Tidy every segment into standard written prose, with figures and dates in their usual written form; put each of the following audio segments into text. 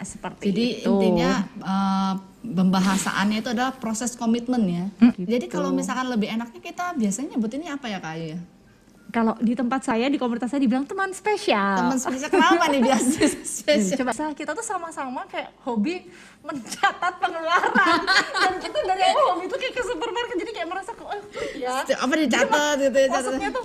Seperti Jadi itu. intinya pembahasannya itu adalah proses komitmen ya. Gitu. Jadi kalau misalkan lebih enaknya kita biasanya nyebut ini apa ya Kak Ayu ya? Kalau di tempat saya, di komunitas saya dibilang teman spesial. Teman spesial kenapa nih biasa spesial? Coba kita tuh sama-sama kayak hobi mencatat pengeluaran dan kita dari awal hobi itu kayak ke supermarket jadi kayak merasa ya Apa dicatat gitu ya? maksudnya tuh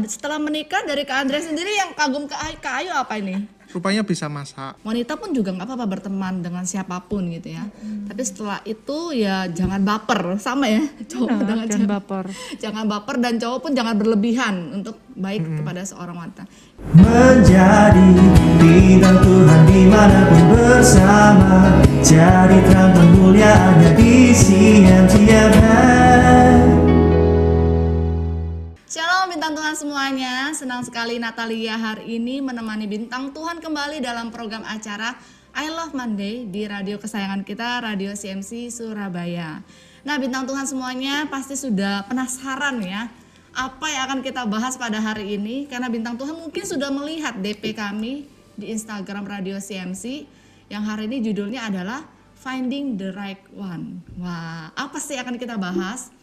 Setelah menikah dari Kak Andre sendiri yang kagum ke Kak Ayu apa ini? Rupanya bisa masak. Wanita pun juga nggak apa-apa berteman dengan siapapun gitu ya. Tapi setelah itu ya jangan baper, sama ya cowok dengan jangan cewek. baper. Jangan baper dan cowok pun jangan berlebihan untuk baik kepada seorang wanita. Menjadi bintang Tuhan dimanapun bersama, jadi terang kemuliaannya di siang tiap hari. Shalom bintang Tuhan semuanya, senang sekali Natalia hari ini menemani bintang Tuhan kembali dalam program acara I Love Monday di radio kesayangan kita, Radio CMC Surabaya. Nah bintang Tuhan semuanya pasti sudah penasaran ya, apa yang akan kita bahas pada hari ini, karena bintang Tuhan mungkin sudah melihat DP kami di Instagram Radio CMC yang hari ini judulnya adalah Finding the Right One. Wah, apa sih yang akan kita bahas?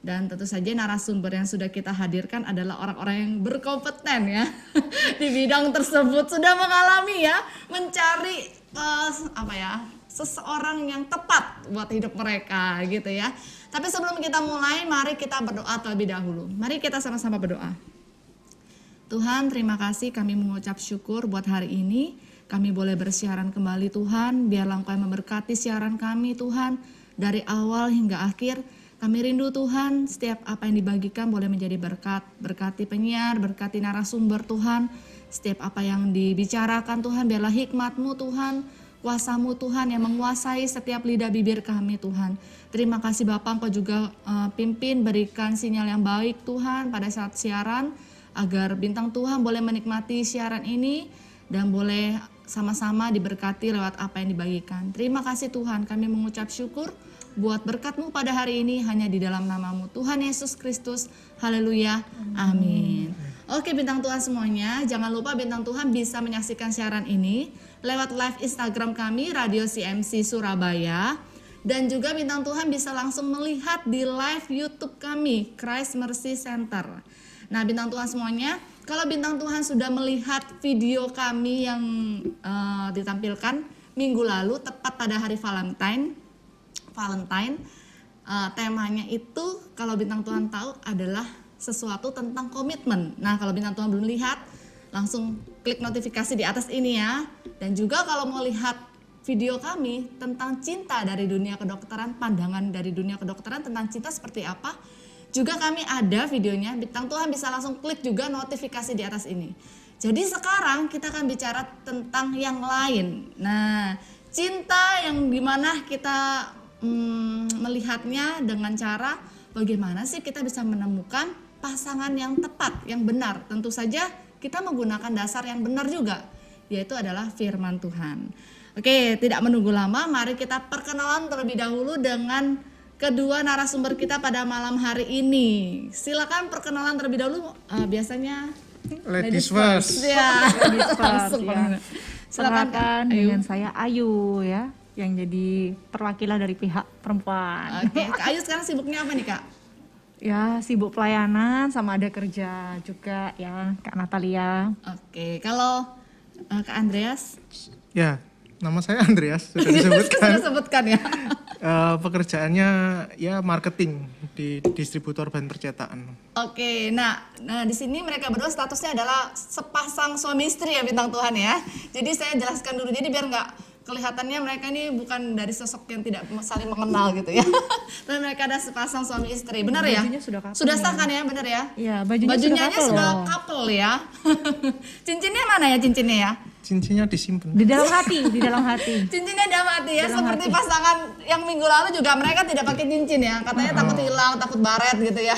Dan tentu saja narasumber yang sudah kita hadirkan adalah orang-orang yang berkompeten ya di bidang tersebut, sudah mengalami ya, mencari seseorang yang tepat buat hidup mereka gitu ya. Tapi sebelum kita mulai, mari kita berdoa terlebih dahulu. Mari kita sama-sama berdoa. Tuhan, terima kasih, kami mengucap syukur buat hari ini. Kami boleh bersiaran kembali Tuhan, biarlah Engkau yang memberkati siaran kami Tuhan, dari awal hingga akhir. Kami rindu Tuhan, setiap apa yang dibagikan boleh menjadi berkat. Berkati penyiar, berkati narasumber Tuhan. Setiap apa yang dibicarakan Tuhan, biarlah hikmat-Mu Tuhan, kuasa-Mu Tuhan yang menguasai setiap lidah bibir kami Tuhan. Terima kasih Bapak, Engkau juga pimpin, berikan sinyal yang baik Tuhan pada saat siaran, agar bintang Tuhan boleh menikmati siaran ini dan boleh sama-sama diberkati lewat apa yang dibagikan. Terima kasih Tuhan, kami mengucap syukur buat berkat-Mu pada hari ini hanya di dalam nama-Mu Tuhan Yesus Kristus. Haleluya. Amin. Oke bintang Tuhan semuanya, jangan lupa bintang Tuhan bisa menyaksikan siaran ini lewat live Instagram kami Radio CMC Surabaya, dan juga bintang Tuhan bisa langsung melihat di live YouTube kami Christ Mercy Center. Nah bintang Tuhan semuanya, kalau bintang Tuhan sudah melihat video kami yang ditampilkan minggu lalu tepat pada hari Valentine, temanya itu kalau bintang Tuhan tahu adalah sesuatu tentang komitmen. Nah kalau bintang Tuhan belum lihat, langsung klik notifikasi di atas ini ya. Dan juga kalau mau lihat video kami tentang cinta dari dunia kedokteran, pandangan dari dunia kedokteran tentang cinta seperti apa, juga kami ada videonya. Bintang Tuhan bisa langsung klik juga notifikasi di atas ini. Jadi sekarang kita akan bicara tentang yang lain. Nah cinta yang dimana kita melihatnya dengan cara bagaimana sih kita bisa menemukan pasangan yang tepat, yang benar. Tentu saja kita menggunakan dasar yang benar juga, yaitu adalah firman Tuhan. Oke, tidak menunggu lama, mari kita perkenalan terlebih dahulu dengan kedua narasumber kita pada malam hari ini. Silakan perkenalan terlebih dahulu, biasanya Ladies first. Ya, Ladies first, ya. Silakan dengan saya Ayu ya, yang jadi perwakilan dari pihak perempuan. Oke, Kak Ayu sekarang sibuknya apa nih Kak? Ya sibuk pelayanan sama ada kerja juga ya Kak Natalia. Oke, kalau Kak Andreas? Ya, nama saya Andreas, sudah disebutkan. Sudah sebutkan ya. Pekerjaannya ya marketing di distributor bahan percetakan. Oke, nah di sini mereka berdua statusnya adalah sepasang suami istri ya bintang Tuhan ya. Jadi saya jelaskan dulu, jadi biar nggak kelihatannya mereka ini bukan dari sosok yang tidak saling mengenal gitu ya. Tapi mereka ada sepasang suami istri, benar ya? Bajunya sudah couple. Sudah sah kan ya, benar ya? Iya, bajunya sudah couple ya. Cincinnya mana ya cincinnya ya? Cincinnya disimpan. Di dalam hati, di dalam hati. Cincinnya dalam hati ya, Dalam seperti hati. pasangan yang minggu lalu juga mereka tidak pakai cincin ya. Katanya takut hilang, takut baret gitu ya.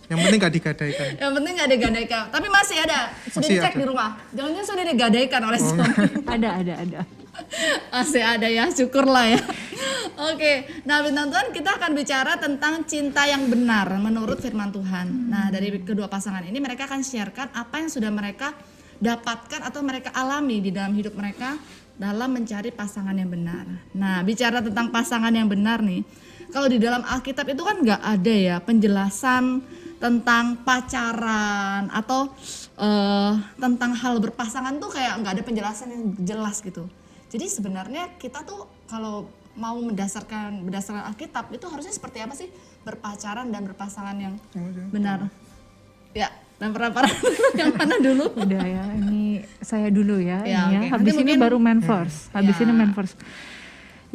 Yang penting gak digadaikan. Yang penting gak digadaikan. Tapi masih ada, sudah Masih dicek ada. di rumah. Jangan-jangan sudah digadaikan oleh suami. Ada. Masih ada ya, syukurlah ya. Oke, nah bintang Tuhan kita akan bicara tentang cinta yang benar menurut firman Tuhan. Nah dari kedua pasangan ini mereka akan sharekan apa yang sudah mereka dapatkan atau mereka alami di dalam hidup mereka dalam mencari pasangan yang benar. Nah, bicara tentang pasangan yang benar nih, kalau di dalam Alkitab itu kan nggak ada ya penjelasan tentang pacaran atau tentang hal berpasangan tuh kayak nggak ada penjelasan yang jelas gitu. Jadi sebenarnya kita tuh kalau mau berdasarkan Alkitab itu harusnya seperti apa sih berpacaran dan berpasangan yang benar? Ya, dan peraparan yang mana dulu? Udah ya, ini saya dulu ya. Ya, Ini oke. ya. Habis Nanti ini mungkin- baru main first. Habis Ya. ini main first.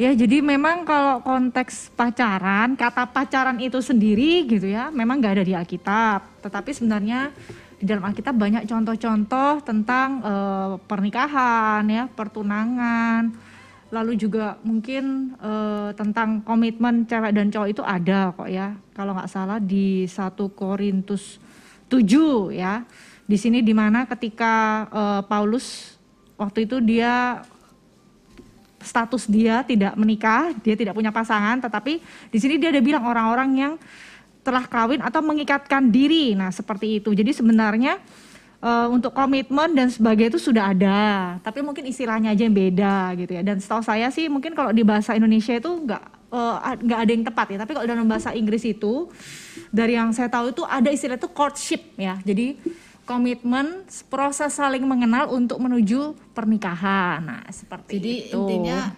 Ya, jadi memang kalau konteks pacaran, kata pacaran itu sendiri gitu ya, memang nggak ada di Alkitab. Tetapi sebenarnya di dalam Alkitab banyak contoh-contoh tentang pernikahan ya, pertunangan. Lalu juga mungkin tentang komitmen cewek dan cowok itu ada kok ya. Kalau nggak salah di 1 Korintus 7 ya. Di sini dimana ketika Paulus waktu itu dia status dia tidak menikah, dia tidak punya pasangan, tetapi di sini dia ada bilang orang-orang yang telah kawin atau mengikatkan diri. Nah, seperti itu. Jadi sebenarnya untuk komitmen dan sebagainya itu sudah ada, tapi mungkin istilahnya aja yang beda gitu ya. Dan setahu saya sih mungkin kalau di bahasa Indonesia itu nggak ada yang tepat ya, tapi kalau dalam bahasa Inggris itu dari yang saya tahu itu ada istilah itu courtship ya. Jadi komitmen, proses saling mengenal untuk menuju pernikahan. Nah, seperti Jadi itu. intinya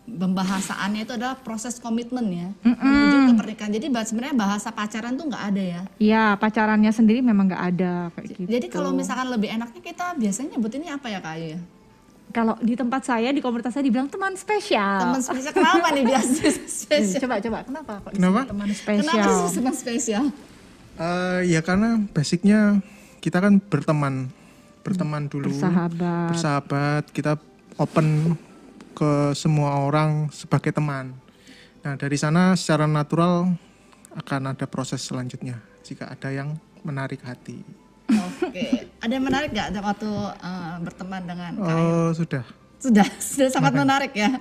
pembahasannya itu adalah proses komitmen ya menuju ke pernikahan. Jadi sebenarnya bahasa pacaran tuh nggak ada ya. Iya, pacarannya sendiri memang nggak ada kayak gitu. Jadi kalau misalkan lebih enaknya kita biasanya nyebutinnya apa ya Kak Ayu ya? Kalau di tempat saya, di komunitas saya dibilang teman spesial. Teman spesial kenapa nih biasa spesial? Coba, kenapa kok Kenapa? disebut teman spesial? Kenapa sih teman spesial? Ya karena basicnya kita kan berteman dulu, bersahabat, kita open ke semua orang sebagai teman. Nah dari sana secara natural akan ada proses selanjutnya jika ada yang menarik hati. Oke, ada yang menarik nggak waktu berteman dengan Kak Ayu? Oh sudah. Sudah sangat menarik ya.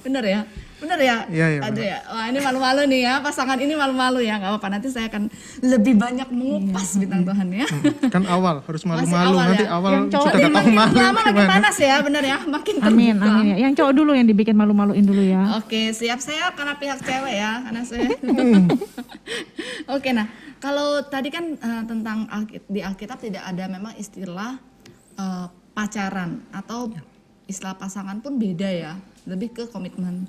Bener ya? Bener ya? Iya, iya, Ada ya? Wah ini malu-malu nih ya, pasangan ini malu-malu ya, nggak apa-apa. Nanti saya akan lebih banyak mengupas bintang Tuhan ya. Kan awal harus Masih malu-malu, awal nanti ya? awal Yang cowok sudah Ini gak tahu makin malu lama makin gimana. panas ya, bener ya? Makin Amin, terbuka. amin ya. Yang cowok dulu yang dibikin malu-maluin dulu ya. Oke, siap saya karena pihak cewek ya, karena saya. Oke, nah kalau tadi kan tentang di Alkitab tidak ada memang istilah pacaran atau istilah pasangan pun beda ya, lebih ke komitmen.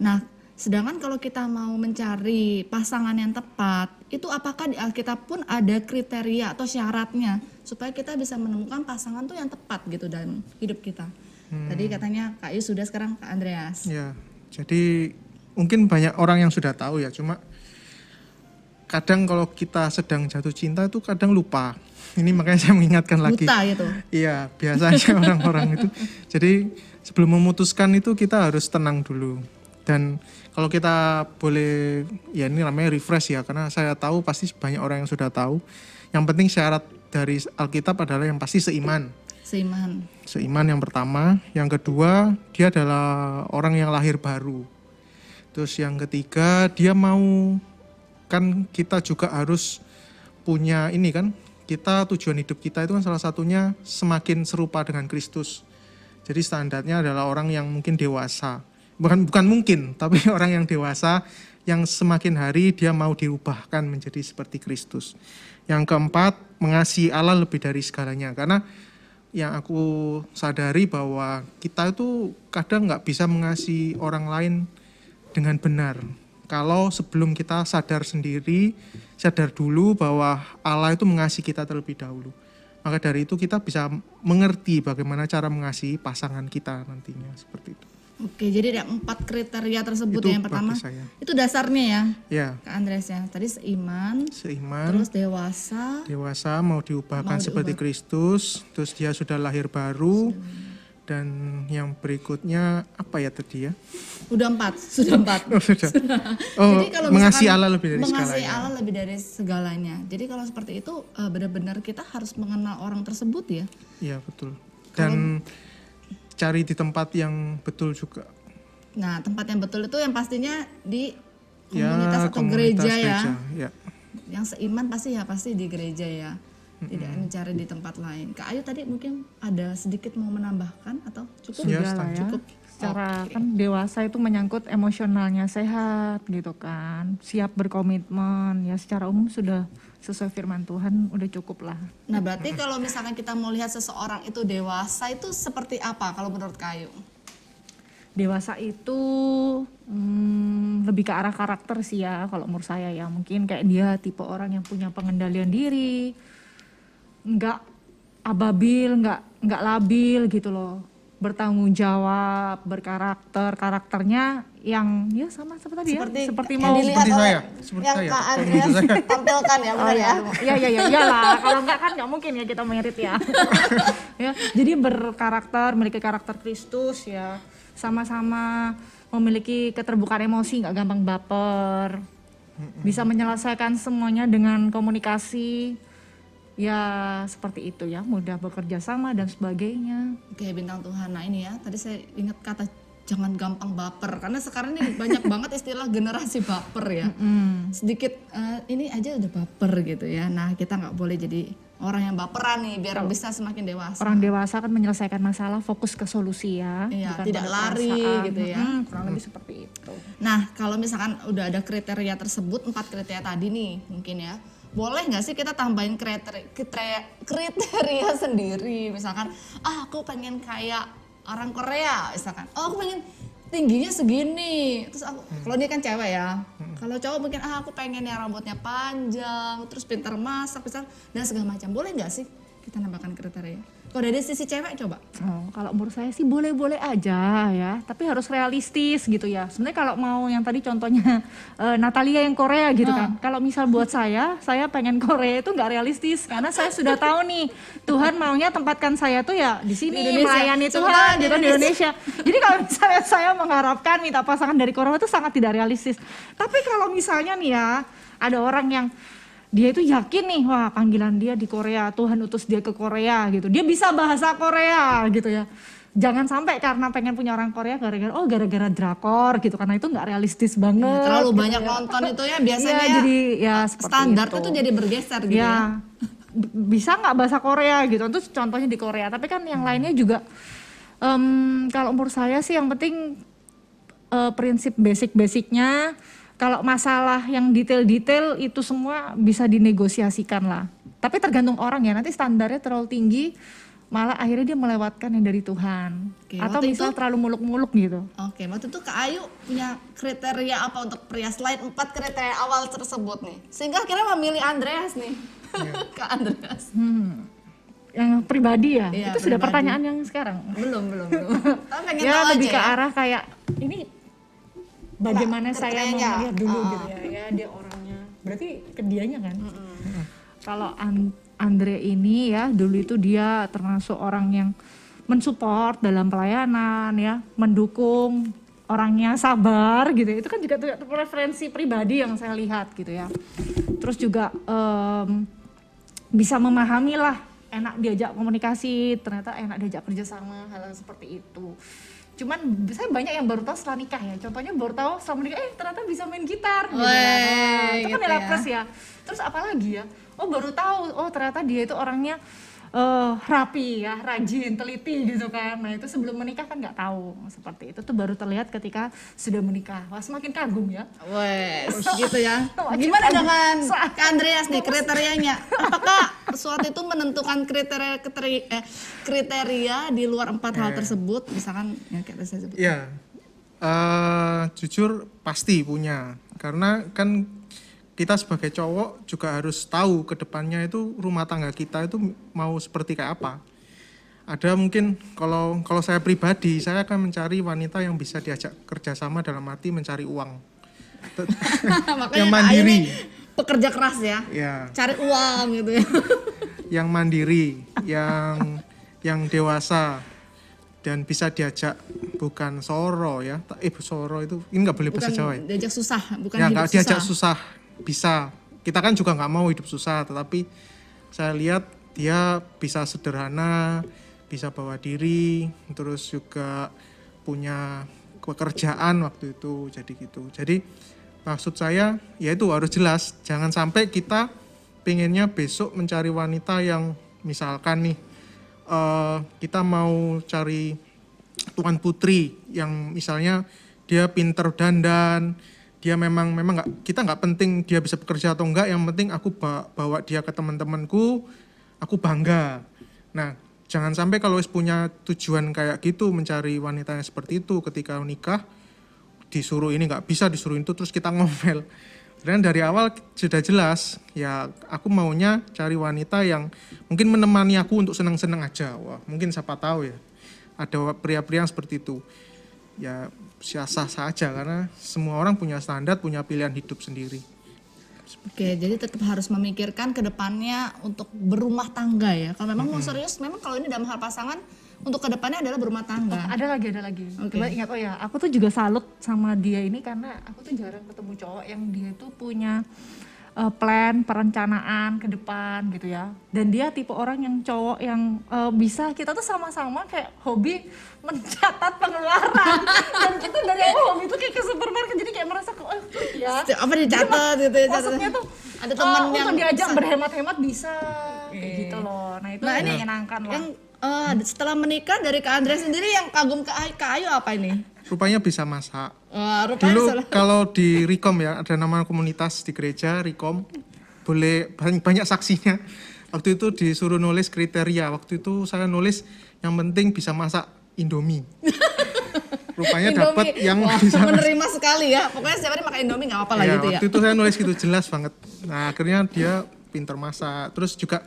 Nah, sedangkan kalau kita mau mencari pasangan yang tepat, itu apakah di Alkitab pun ada kriteria atau syaratnya supaya kita bisa menemukan pasangan tuh yang tepat gitu dalam hidup kita? Tadi katanya Kak Yu sudah, sekarang Kak Andreas. Ya, jadi mungkin banyak orang yang sudah tahu ya, cuma kadang kalau kita sedang jatuh cinta itu kadang lupa. Ini makanya saya mengingatkan lagi. Buta gitu. Iya, biasanya orang-orang itu. Jadi sebelum memutuskan itu kita harus tenang dulu. Dan kalau kita boleh, ya ini namanya refresh ya, karena saya tahu pasti banyak orang yang sudah tahu. Yang penting syarat dari Alkitab adalah yang pasti seiman. Seiman. Seiman yang pertama, yang kedua dia adalah orang yang lahir baru. Terus yang ketiga dia mau, kan kita juga harus punya ini kan, kita tujuan hidup kita itu kan salah satunya semakin serupa dengan Kristus. Jadi standarnya adalah orang yang mungkin dewasa. Bukan mungkin, tapi orang yang dewasa yang semakin hari dia mau diubahkan menjadi seperti Kristus. Yang keempat, mengasihi Allah lebih dari segalanya. Karena yang aku sadari bahwa kita itu kadang nggak bisa mengasihi orang lain dengan benar. Kalau sebelum kita sadar dulu bahwa Allah itu mengasihi kita terlebih dahulu. Maka dari itu kita bisa mengerti bagaimana cara mengasihi pasangan kita nantinya, seperti itu. Oke, jadi ada 4 kriteria tersebut Itu ya. Yang pertama, bagi saya. itu dasarnya ya, Ya, Kak Andreas ya. Tadi seiman, seiman, terus dewasa, mau diubahkan Mau seperti Kristus, terus dia sudah lahir baru, dan yang berikutnya apa ya tadi ya? sudah 4. Oh, sudah. Oh, Jadi kalau mengasihi misalkan Allah lebih dari mengasihi segalanya. Allah lebih dari segalanya. Jadi kalau seperti itu benar-benar kita harus mengenal orang tersebut ya. Iya, betul. Dan cari di tempat yang betul juga. Nah, tempat yang betul itu yang pastinya di Ya, komunitas atau komunitas gereja ya. Ya. Yang seiman pasti di gereja ya. tidak mencari di tempat lain. Kak Ayu tadi mungkin ada sedikit mau menambahkan atau cukup? Ya, Sudah lah ya. Cukup. Secara Oke. kan dewasa itu menyangkut emosionalnya sehat gitu kan. Siap berkomitmen ya, secara umum sudah sesuai firman Tuhan udah cukup lah. Nah berarti kalau misalkan kita mau lihat seseorang itu dewasa itu seperti apa kalau menurut Kak Ayu? Dewasa itu lebih ke arah karakter sih ya kalau menurut saya ya. Mungkin kayak dia tipe orang yang punya pengendalian diri, nggak ababil, nggak labil gitu loh. Bertanggung jawab, karakternya yang ya sama seperti tadi ya. Seperti yang mau dilihat Seperti oleh saya, seperti yang saya. Kak Andreas tampilkan ya, benar ya? Iya lah. Kalau enggak kan nggak mungkin ya kita merit ya. Ya, jadi berkarakter, memiliki karakter Kristus ya. Sama-sama memiliki keterbukaan emosi, nggak gampang baper. Bisa menyelesaikan semuanya dengan komunikasi. Ya seperti itu ya, mudah bekerja sama dan sebagainya. Oke bintang Tuhan, nah ini ya tadi saya ingat kata jangan gampang baper karena sekarang ini banyak banget istilah generasi baper ya. Sedikit ini aja udah baper gitu ya. Nah kita nggak boleh jadi orang yang baperan nih biar bisa semakin dewasa. Orang dewasa kan menyelesaikan masalah, fokus ke solusi ya, Iya, bukan tidak pada lari perasaan. gitu ya. Kurang lebih seperti itu. Nah kalau misalkan udah ada kriteria tersebut 4 kriteria tadi nih mungkin ya. Boleh nggak sih kita tambahin kriteria sendiri, misalkan aku pengen kayak orang Korea misalkan, aku pengen tingginya segini, terus aku kalau dia kan cewek ya, kalau cowok mungkin aku pengen yang rambutnya panjang, terus pintar masak misal dan segala macam. Boleh nggak sih kita nambahkan kriteria? Kalau dari sisi cewek coba. Oh, kalau menurut saya sih boleh-boleh aja ya, tapi harus realistis gitu ya. Sebenarnya kalau mau yang tadi contohnya Natalia yang Korea gitu kan. Kalau misal buat saya pengen Korea itu nggak realistis karena saya sudah tahu nih Tuhan maunya tempatkan saya tuh ya di sini melayani Tuhan gitu di Indonesia. Jadi kalau misalnya saya mengharapkan minta pasangan dari Korea itu sangat tidak realistis. Tapi kalau misalnya nih ya ada orang yang dia itu yakin nih, wah panggilan dia di Korea, Tuhan utus dia ke Korea gitu. Dia bisa bahasa Korea gitu ya. Jangan sampai karena pengen punya orang Korea gara-gara drakor gitu, karena itu nggak realistis banget. Terlalu gitu banyak ya. nonton itu ya biasanya Iya, jadi ya seperti standar itu. itu jadi bergeser gitu ya. Bisa nggak bahasa Korea gitu, itu contohnya di Korea. Tapi kan yang lainnya juga, kalau menurut saya sih yang penting prinsip basic-basicnya. Kalau masalah yang detail-detail itu semua bisa dinegosiasikan lah. Tapi tergantung orang ya, nanti standarnya terlalu tinggi, malah akhirnya dia melewatkan yang dari Tuhan. Oke, Atau waktu misal itu- terlalu muluk-muluk gitu. Oke, waktu itu Kak Ayu punya kriteria apa untuk pria selain 4 kriteria awal tersebut nih? Sehingga akhirnya memilih Andreas nih. Kak Andreas. Yang pribadi ya, Iya, itu sudah pribadi. pertanyaan yang sekarang. Belum. Tapi pengen Ya tahu lebih aja ke ya. arah kayak, ini bagaimana Nah, saya mau kriterianya. melihat dulu gitu ya, dia orangnya. Berarti ke dianya kan? Kalau Andre ini ya, dulu itu dia termasuk orang yang mensupport dalam pelayanan ya, mendukung, orangnya sabar gitu. Itu kan juga preferensi pribadi yang saya lihat gitu ya. Terus juga bisa memahami lah, enak diajak komunikasi, ternyata enak diajak kerjasama, hal seperti itu. Cuman saya banyak yang baru tahu setelah nikah ya. Contohnya baru tahu setelah menikah, ternyata bisa main gitar. Gitu. Wey, Itu kan gitu nilai ya. plus ya. Terus apalagi ya? Oh baru tahu, oh ternyata dia itu orangnya rapi ya, rajin, teliti gitu kan. Nah itu sebelum menikah kan nggak tahu seperti itu. Tuh baru terlihat ketika sudah menikah. Wah semakin kagum ya. Wes, gitu ya. Wajib Gimana kan? dengan Kak Andreas nih kriterianya? Apakah suatu itu menentukan kriteria di luar 4 hal tersebut? Misalkan yang kayak tadi saya sebut. Ya, jujur pasti punya. Karena kan kita sebagai cowok juga harus tahu ke depannya itu rumah tangga kita itu mau seperti kayak apa. Ada mungkin kalau saya pribadi, saya akan mencari wanita yang bisa diajak kerjasama dalam arti mencari uang. Makanya Yang Kak Ayu mandiri. nih pekerja keras ya. Ya, Cari uang gitu ya. yang mandiri, yang dewasa dan bisa diajak, bukan soro ya. Soro itu ini nggak boleh bahasa Jawa ya. Diajak susah, bukan Ya hidup nggak susah. diajak susah, bisa. Kita kan juga nggak mau hidup susah, tetapi saya lihat dia bisa sederhana, bisa bawa diri, terus juga punya pekerjaan waktu itu, jadi gitu. Jadi maksud saya ya itu harus jelas, jangan sampai kita pengennya besok mencari wanita yang misalkan nih kita mau cari tuan putri yang misalnya dia pinter dandan, dia memang kita nggak penting dia bisa bekerja atau enggak, yang penting aku bawa dia ke teman-temanku, aku bangga. Nah, jangan sampai kalau punya tujuan kayak gitu mencari wanita yang seperti itu, ketika nikah disuruh ini nggak bisa, disuruh itu, terus kita ngomel. Dan dari awal sudah jelas, ya aku maunya cari wanita yang mungkin menemani aku untuk senang-senang aja. Wah, mungkin siapa tahu ya, ada pria-pria yang seperti itu. Ya sah-sah saja, karena semua orang punya standar, punya pilihan hidup sendiri. Oke, jadi tetap harus memikirkan ke depannya untuk berumah tangga ya. Kalau memang mau serius, memang kalau ini dalam hal pasangan, untuk ke depannya adalah berumah tangga. Ada lagi. Oke. Coba ingat, aku tuh juga salut sama dia ini karena aku tuh jarang ketemu cowok yang dia tuh punya plan, perencanaan ke depan gitu ya. Dan dia tipe orang yang cowok yang bisa, kita tuh sama-sama kayak hobi mencatat pengeluaran. Dan kita dari awal hobi tuh kayak ke supermarket, jadi kayak merasa kok ya. Apa dicatat gitu ya? Maksudnya tuh ada teman yang untuk diajak bisa. berhemat-hemat bisa kayak gitu loh. Nah itu Nah, ini menyenangkan lah. Yang setelah menikah dari Kak Andre sendiri yang kagum ke Ayu apa ini? Rupanya bisa masak. Rupanya Dulu salah. kalau di Rikom ya, ada nama komunitas di gereja Rikom, boleh banyak saksinya. Waktu itu disuruh nulis kriteria, waktu itu saya nulis yang penting bisa masak Indomie. Rupanya dapat yang bisa menerima sekali ya. Pokoknya setiap hari makan Indomie nggak apa-apa lah ya, gitu ya. waktu itu saya nulis gitu jelas banget. Nah akhirnya dia pinter masak, terus juga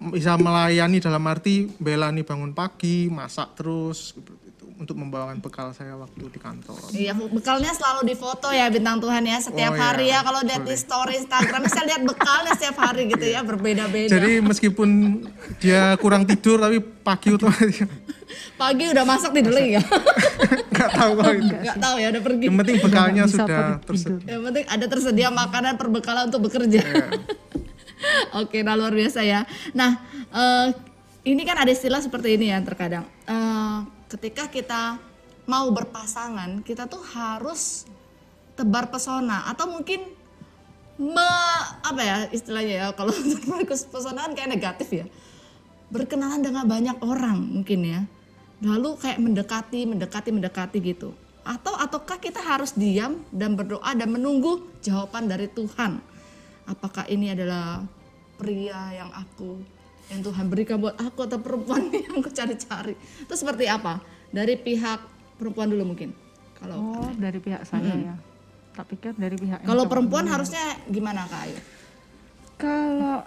bisa melayani dalam arti belani bangun pagi, masak terus gitu, untuk membawakan bekal saya waktu di kantor. Iya, bekalnya selalu difoto ya bintang Tuhan ya setiap hari ya. Kalau lihat di story Instagram saya lihat bekalnya setiap hari gitu ya, berbeda-beda. Jadi meskipun dia kurang tidur tapi pagi otomatis Pagi udah masak tidur lagi ya? nggak tahu kalau itu. Nggak tahu ya, udah pergi. Yang penting bekalnya Bisa sudah tidur. tersedia. Yang penting ada tersedia makanan perbekalan untuk bekerja. Oke, nah luar biasa ya. Nah, ini kan ada istilah seperti ini ya terkadang. Ketika kita mau berpasangan, kita tuh harus tebar pesona atau mungkin apa ya istilahnya ya, kalau pesona kan kayak negatif ya. Berkenalan dengan banyak orang mungkin ya. Lalu kayak mendekati gitu. Ataukah kita harus diam dan berdoa dan menunggu jawaban dari Tuhan? Apakah ini adalah pria yang Tuhan berikan buat aku atau perempuan yang aku cari-cari? Itu seperti apa? Dari pihak perempuan dulu mungkin. Kalau dari pihak saya ya. Tak pikir dari pihak kalau yang perempuan cowok. harusnya gimana Kak Ayu? Kalau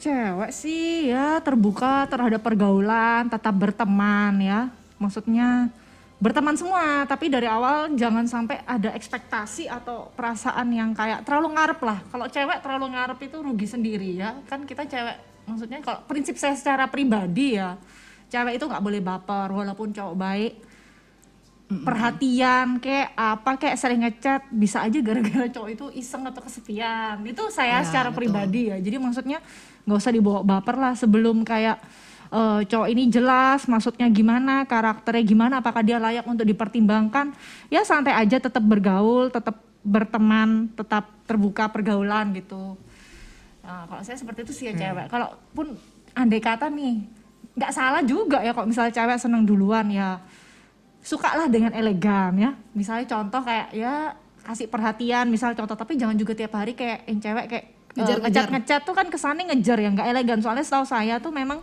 cewek sih ya terbuka terhadap pergaulan, tetap berteman ya. Maksudnya berteman semua, tapi dari awal jangan sampai ada ekspektasi atau perasaan yang kayak terlalu ngarep lah. Kalau cewek terlalu ngarep itu rugi sendiri ya. Kan kita cewek, maksudnya kalau prinsip saya secara pribadi ya, cewek itu nggak boleh baper walaupun cowok baik. Perhatian kayak sering ngechat, bisa aja gara-gara cowok itu iseng atau kesepian. Itu saya Ya, secara betul. pribadi ya. Jadi maksudnya nggak usah dibawa baper lah sebelum kayak cowok ini jelas maksudnya gimana, karakternya gimana, apakah dia layak untuk dipertimbangkan. Ya santai aja, tetap bergaul, tetap berteman, tetap terbuka pergaulan gitu. Nah, kalau saya seperti itu sih ya cewek. Kalaupun andai kata nih, nggak salah juga ya kalau misalnya cewek seneng duluan ya, sukalah dengan elegan ya. Misalnya contoh kayak ya kasih perhatian, misal contoh, tapi jangan juga tiap hari kayak yang cewek kayak ngecat tuh kan kesannya ngejar ya, nggak elegan. Soalnya setahu saya tuh memang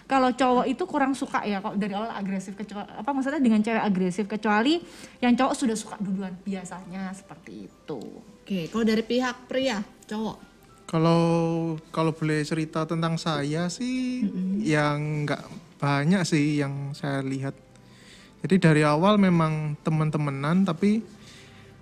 kalau cowok itu kurang suka ya kalau dari awal agresif, kecuali apa maksudnya dengan cewek agresif, kecuali yang cowok sudah suka duluan, biasanya seperti itu. Oke, kalau dari pihak pria, cowok. Kalau boleh cerita tentang saya sih, yang nggak banyak sih yang saya lihat. Jadi dari awal memang teman-temanan, tapi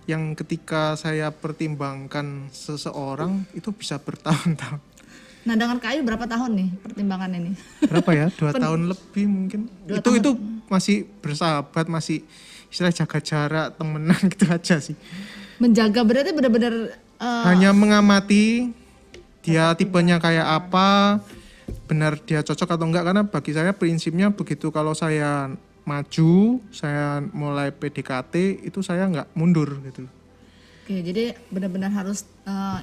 yang ketika saya pertimbangkan seseorang itu bisa bertahun-tahun. Nah dengan Kak Ayu berapa tahun nih pertimbangan ini? Berapa ya? 2 tahun lebih mungkin. Itu masih bersahabat, masih istilah jaga jarak, temenan gitu aja sih. Menjaga berarti benar-benar Hanya mengamati dia tipenya kayak apa, benar dia cocok atau enggak, karena bagi saya prinsipnya begitu, kalau saya maju, saya mulai PDKT itu saya enggak mundur gitu. Oke, jadi benar-benar harus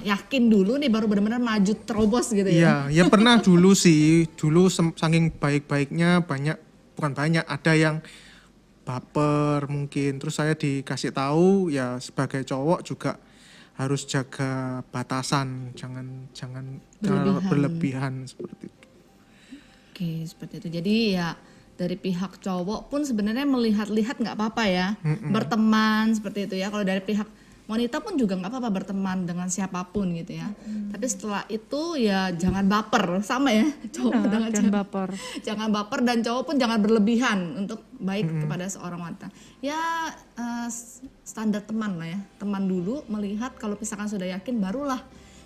yakin dulu nih baru benar-benar maju terobos gitu ya. Iya, ya pernah dulu sih. Dulu saking baik-baiknya bukan banyak, ada yang baper mungkin. Terus saya dikasih tahu ya sebagai cowok juga harus jaga batasan, jangan berlebihan seperti itu. Oke, seperti itu. Jadi ya dari pihak cowok pun sebenarnya melihat-lihat nggak apa-apa ya, berteman seperti itu ya. Kalau dari pihak wanita pun juga nggak apa-apa berteman dengan siapapun gitu ya. Tapi setelah itu ya jangan baper, sama ya cowok dengan Jangan baper. jangan baper dan cowok pun jangan berlebihan untuk baik kepada seorang wanita. Ya standar teman lah ya, teman dulu melihat kalau misalkan sudah yakin barulah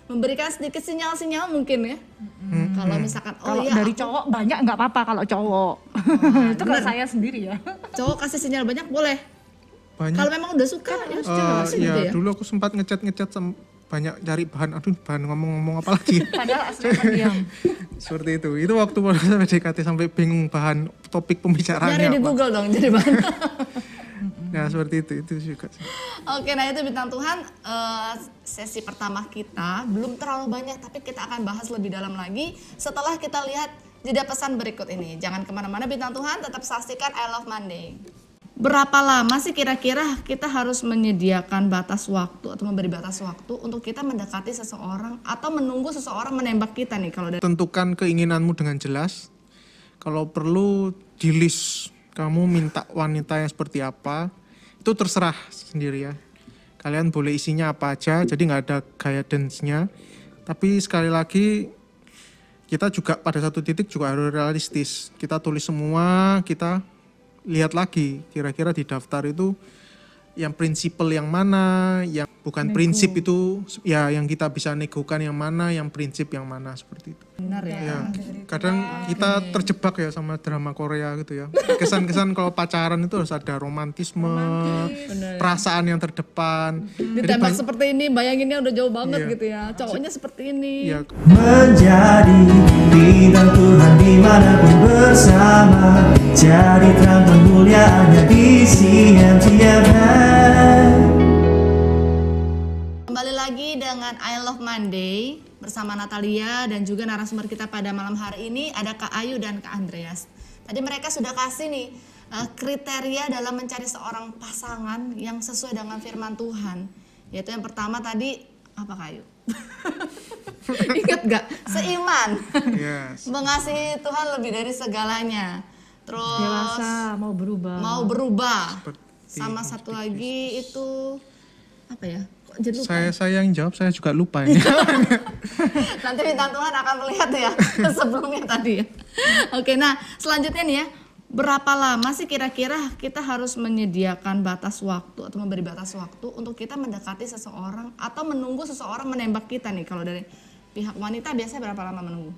memberikan sedikit sinyal-sinyal mungkin ya. Kalau misalkan Kalau iya dari aku- cowok banyak nggak apa-apa kalau cowok. Itu kan saya sendiri ya. cowok kasih sinyal banyak boleh. Banyak. Kalau memang udah suka ya jelasin gitu ya. Dulu aku sempat ngecat banyak cari bahan ngomong-ngomong apa lagi. Padahal aslinya pendiam. Seperti itu waktu pada saya PDKT sampai bingung bahan topik pembicaraannya Nyari di apa. Google dong jadi bahan. Nah seperti itu juga sih. Oke, nah itu bintang Tuhan sesi pertama kita belum terlalu banyak tapi kita akan bahas lebih dalam lagi setelah kita lihat jeda pesan berikut ini. Jangan kemana-mana bintang Tuhan, tetap saksikan I Love Monday. Berapa lama sih kira-kira kita harus menyediakan batas waktu atau memberi batas waktu untuk kita mendekati seseorang atau menunggu seseorang menembak kita nih kalau dari Tentukan keinginanmu dengan jelas. Kalau perlu di list kamu minta wanita yang seperti apa, itu terserah sendiri ya. Kalian boleh isinya apa aja, jadi nggak ada guidance-nya. Tapi sekali lagi kita juga pada satu titik juga harus realistis. Kita tulis semua, kita lihat lagi kira-kira di daftar itu yang prinsipal yang mana, yang bukan prinsip itu ya yang kita bisa negokan yang mana, yang prinsip yang mana seperti itu. benar ya. Ya, kadang kita terjebak ya sama drama Korea gitu ya. Kesan-kesan kalau pacaran itu harus ada romantisme, perasaan yang terdepan. Ditembak seperti ini, bayanginnya udah jauh banget Iya. gitu ya. Cowoknya seperti ini. Ya, Menjadi bintang Tuhan dimanapun bersama, jadi terang kemuliaannya di siang-siang hari. Kembali lagi dengan I Love Monday bersama Natalia dan juga narasumber kita pada malam hari ini ada Kak Ayu dan Kak Andreas. Tadi mereka sudah kasih nih kriteria dalam mencari seorang pasangan yang sesuai dengan firman Tuhan. Yaitu yang pertama tadi apa Kak Ayu? Ingat gak? Seiman. yes. Mengasihi Tuhan lebih dari segalanya. Terus Dewasa, mau berubah. mau berubah. Seperti Sama satu lagi itu apa ya? Kok jadi lupa? Saya yang jawab, saya juga lupa ini. Nanti bintang Tuhan akan melihat ya sebelumnya tadi ya. Oke, nah selanjutnya nih ya, berapa lama sih kira-kira kita harus menyediakan batas waktu atau memberi batas waktu untuk kita mendekati seseorang atau menunggu seseorang menembak kita nih? Kalau dari pihak wanita biasanya berapa lama menunggu?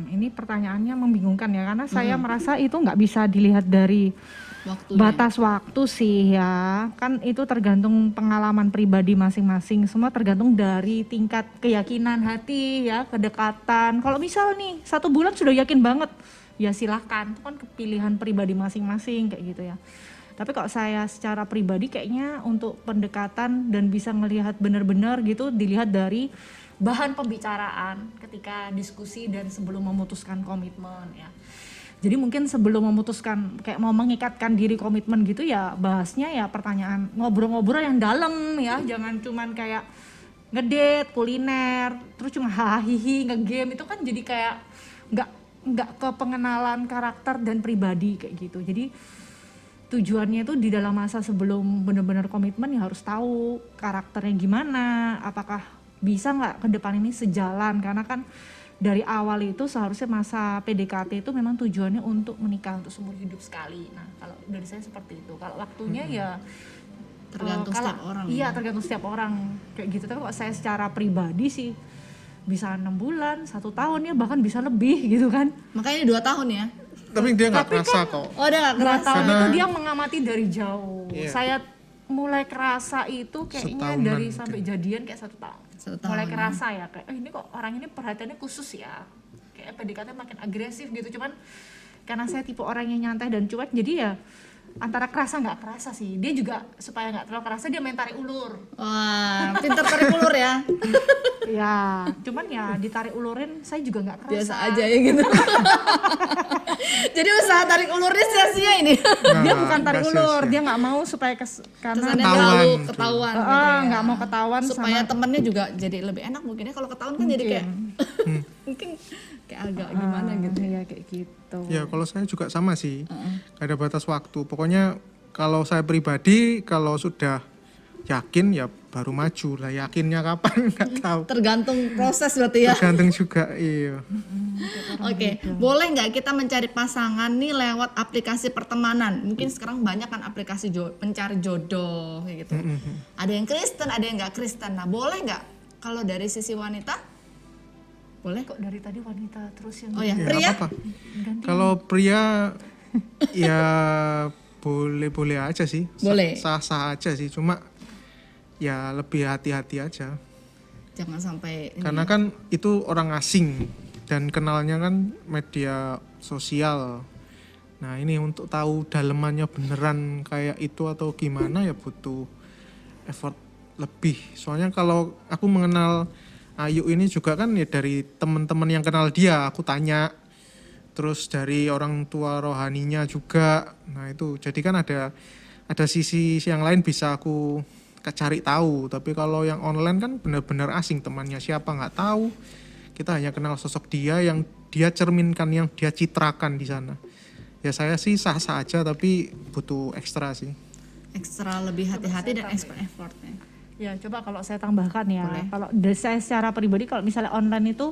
Ini pertanyaannya membingungkan ya, karena saya merasa itu nggak bisa dilihat dari Waktunya. batas waktu sih ya, kan itu tergantung pengalaman pribadi masing-masing, semua tergantung dari tingkat keyakinan hati ya, kedekatan. Kalau misal nih 1 bulan sudah yakin banget, ya silahkan, itu kan pilihan pribadi masing-masing kayak gitu ya. Tapi kalau saya secara pribadi kayaknya untuk pendekatan dan bisa ngelihat benar-benar gitu, dilihat dari bahan pembicaraan ketika diskusi dan sebelum memutuskan komitmen ya. Jadi mungkin sebelum memutuskan kayak mau mengikatkan diri komitmen gitu ya, bahasnya ya pertanyaan ngobrol-ngobrol yang dalam ya, jangan cuman kayak ngedate, kuliner, terus cuma hahihi, ngegame, itu kan jadi kayak nggak ke pengenalan karakter dan pribadi kayak gitu. Jadi tujuannya itu di dalam masa sebelum benar-benar komitmen ya harus tahu karakternya gimana, apakah bisa nggak ke depan ini sejalan, karena kan dari awal itu seharusnya masa PDKT itu memang tujuannya untuk menikah untuk seumur hidup sekali. Nah kalau dari saya seperti itu, kalau waktunya ya Tergantung setiap orang. Iya tergantung setiap orang kayak gitu. Tapi kalau saya secara pribadi sih bisa 6 bulan, 1 tahun ya, bahkan bisa lebih gitu kan. Makanya 2 tahun ya. Tapi dia nggak Tapi kerasa kan- kok. Oh, udah gak 2 kerasa. tahun Karena- itu dia mengamati dari jauh. Iya. Saya mulai kerasa itu kayaknya Setahunan dari mungkin. sampai jadian kayak 1 tahun. 1 tahun. Mulai kerasa ya kayak ini kok orang ini perhatiannya khusus ya. Kayak PDKT makin agresif gitu. Cuman karena saya tipe orang yang nyantai dan cuek, jadi ya antara kerasa nggak kerasa sih. Dia juga supaya nggak terlalu kerasa dia main tarik ulur. Wah, pinter tarik ulur ya. Ya, cuman ya ditarik ulurin saya juga nggak kerasa. Biasa aja ya gitu. Jadi usaha tarik ulurnya sia-sia ini. Dia bukan tarik nggak ulur, sia-sia. dia nggak mau supaya karena Kesannya Ketahuan terlalu gitu. ketahuan gitu ya. nggak mau ketahuan Supaya sama temennya juga jadi lebih enak mungkin ya. Kalau ketahuan kan jadi kayak mungkin kayak agak gimana gitu. ya kayak gitu. Ya kalau saya juga sama sih, gak ada batas waktu. Pokoknya kalau saya pribadi kalau sudah yakin ya baru maju lah. Yakinnya kapan nggak tahu. Tergantung proses berarti ya. Tergantung juga, iya. Oke, boleh nggak kita mencari pasangan nih lewat aplikasi pertemanan? Mungkin sekarang banyak kan aplikasi pencari jodoh kayak gitu. Ada yang Kristen, ada yang nggak Kristen. Nah, boleh nggak kalau dari sisi wanita? Boleh? Kok dari tadi wanita terus yang Oh ya, Ya, pria? apa-apa. Kalau pria ya boleh-boleh aja sih. Boleh. Sah-sah aja sih, cuma ya lebih hati-hati aja. Jangan sampai ini. Karena kan itu orang asing dan kenalnya kan media sosial. Nah ini untuk tahu dalemannya beneran kayak itu atau gimana ya butuh effort lebih. Soalnya kalau aku mengenal Ayu ini juga kan ya dari teman-teman yang kenal dia, aku tanya. Terus dari orang tua rohaninya juga. Nah itu jadi kan ada sisi yang lain bisa aku cari tahu. Tapi kalau yang online kan benar-benar asing, temannya siapa nggak tahu. Kita hanya kenal sosok dia yang dia cerminkan, yang dia citrakan di sana. Ya saya sih sah-sah aja tapi butuh ekstra sih. Ekstra lebih hati-hati dan ekstra effortnya. Ya coba kalau saya tambahkan ya, Boleh. kalau saya secara pribadi kalau misalnya online itu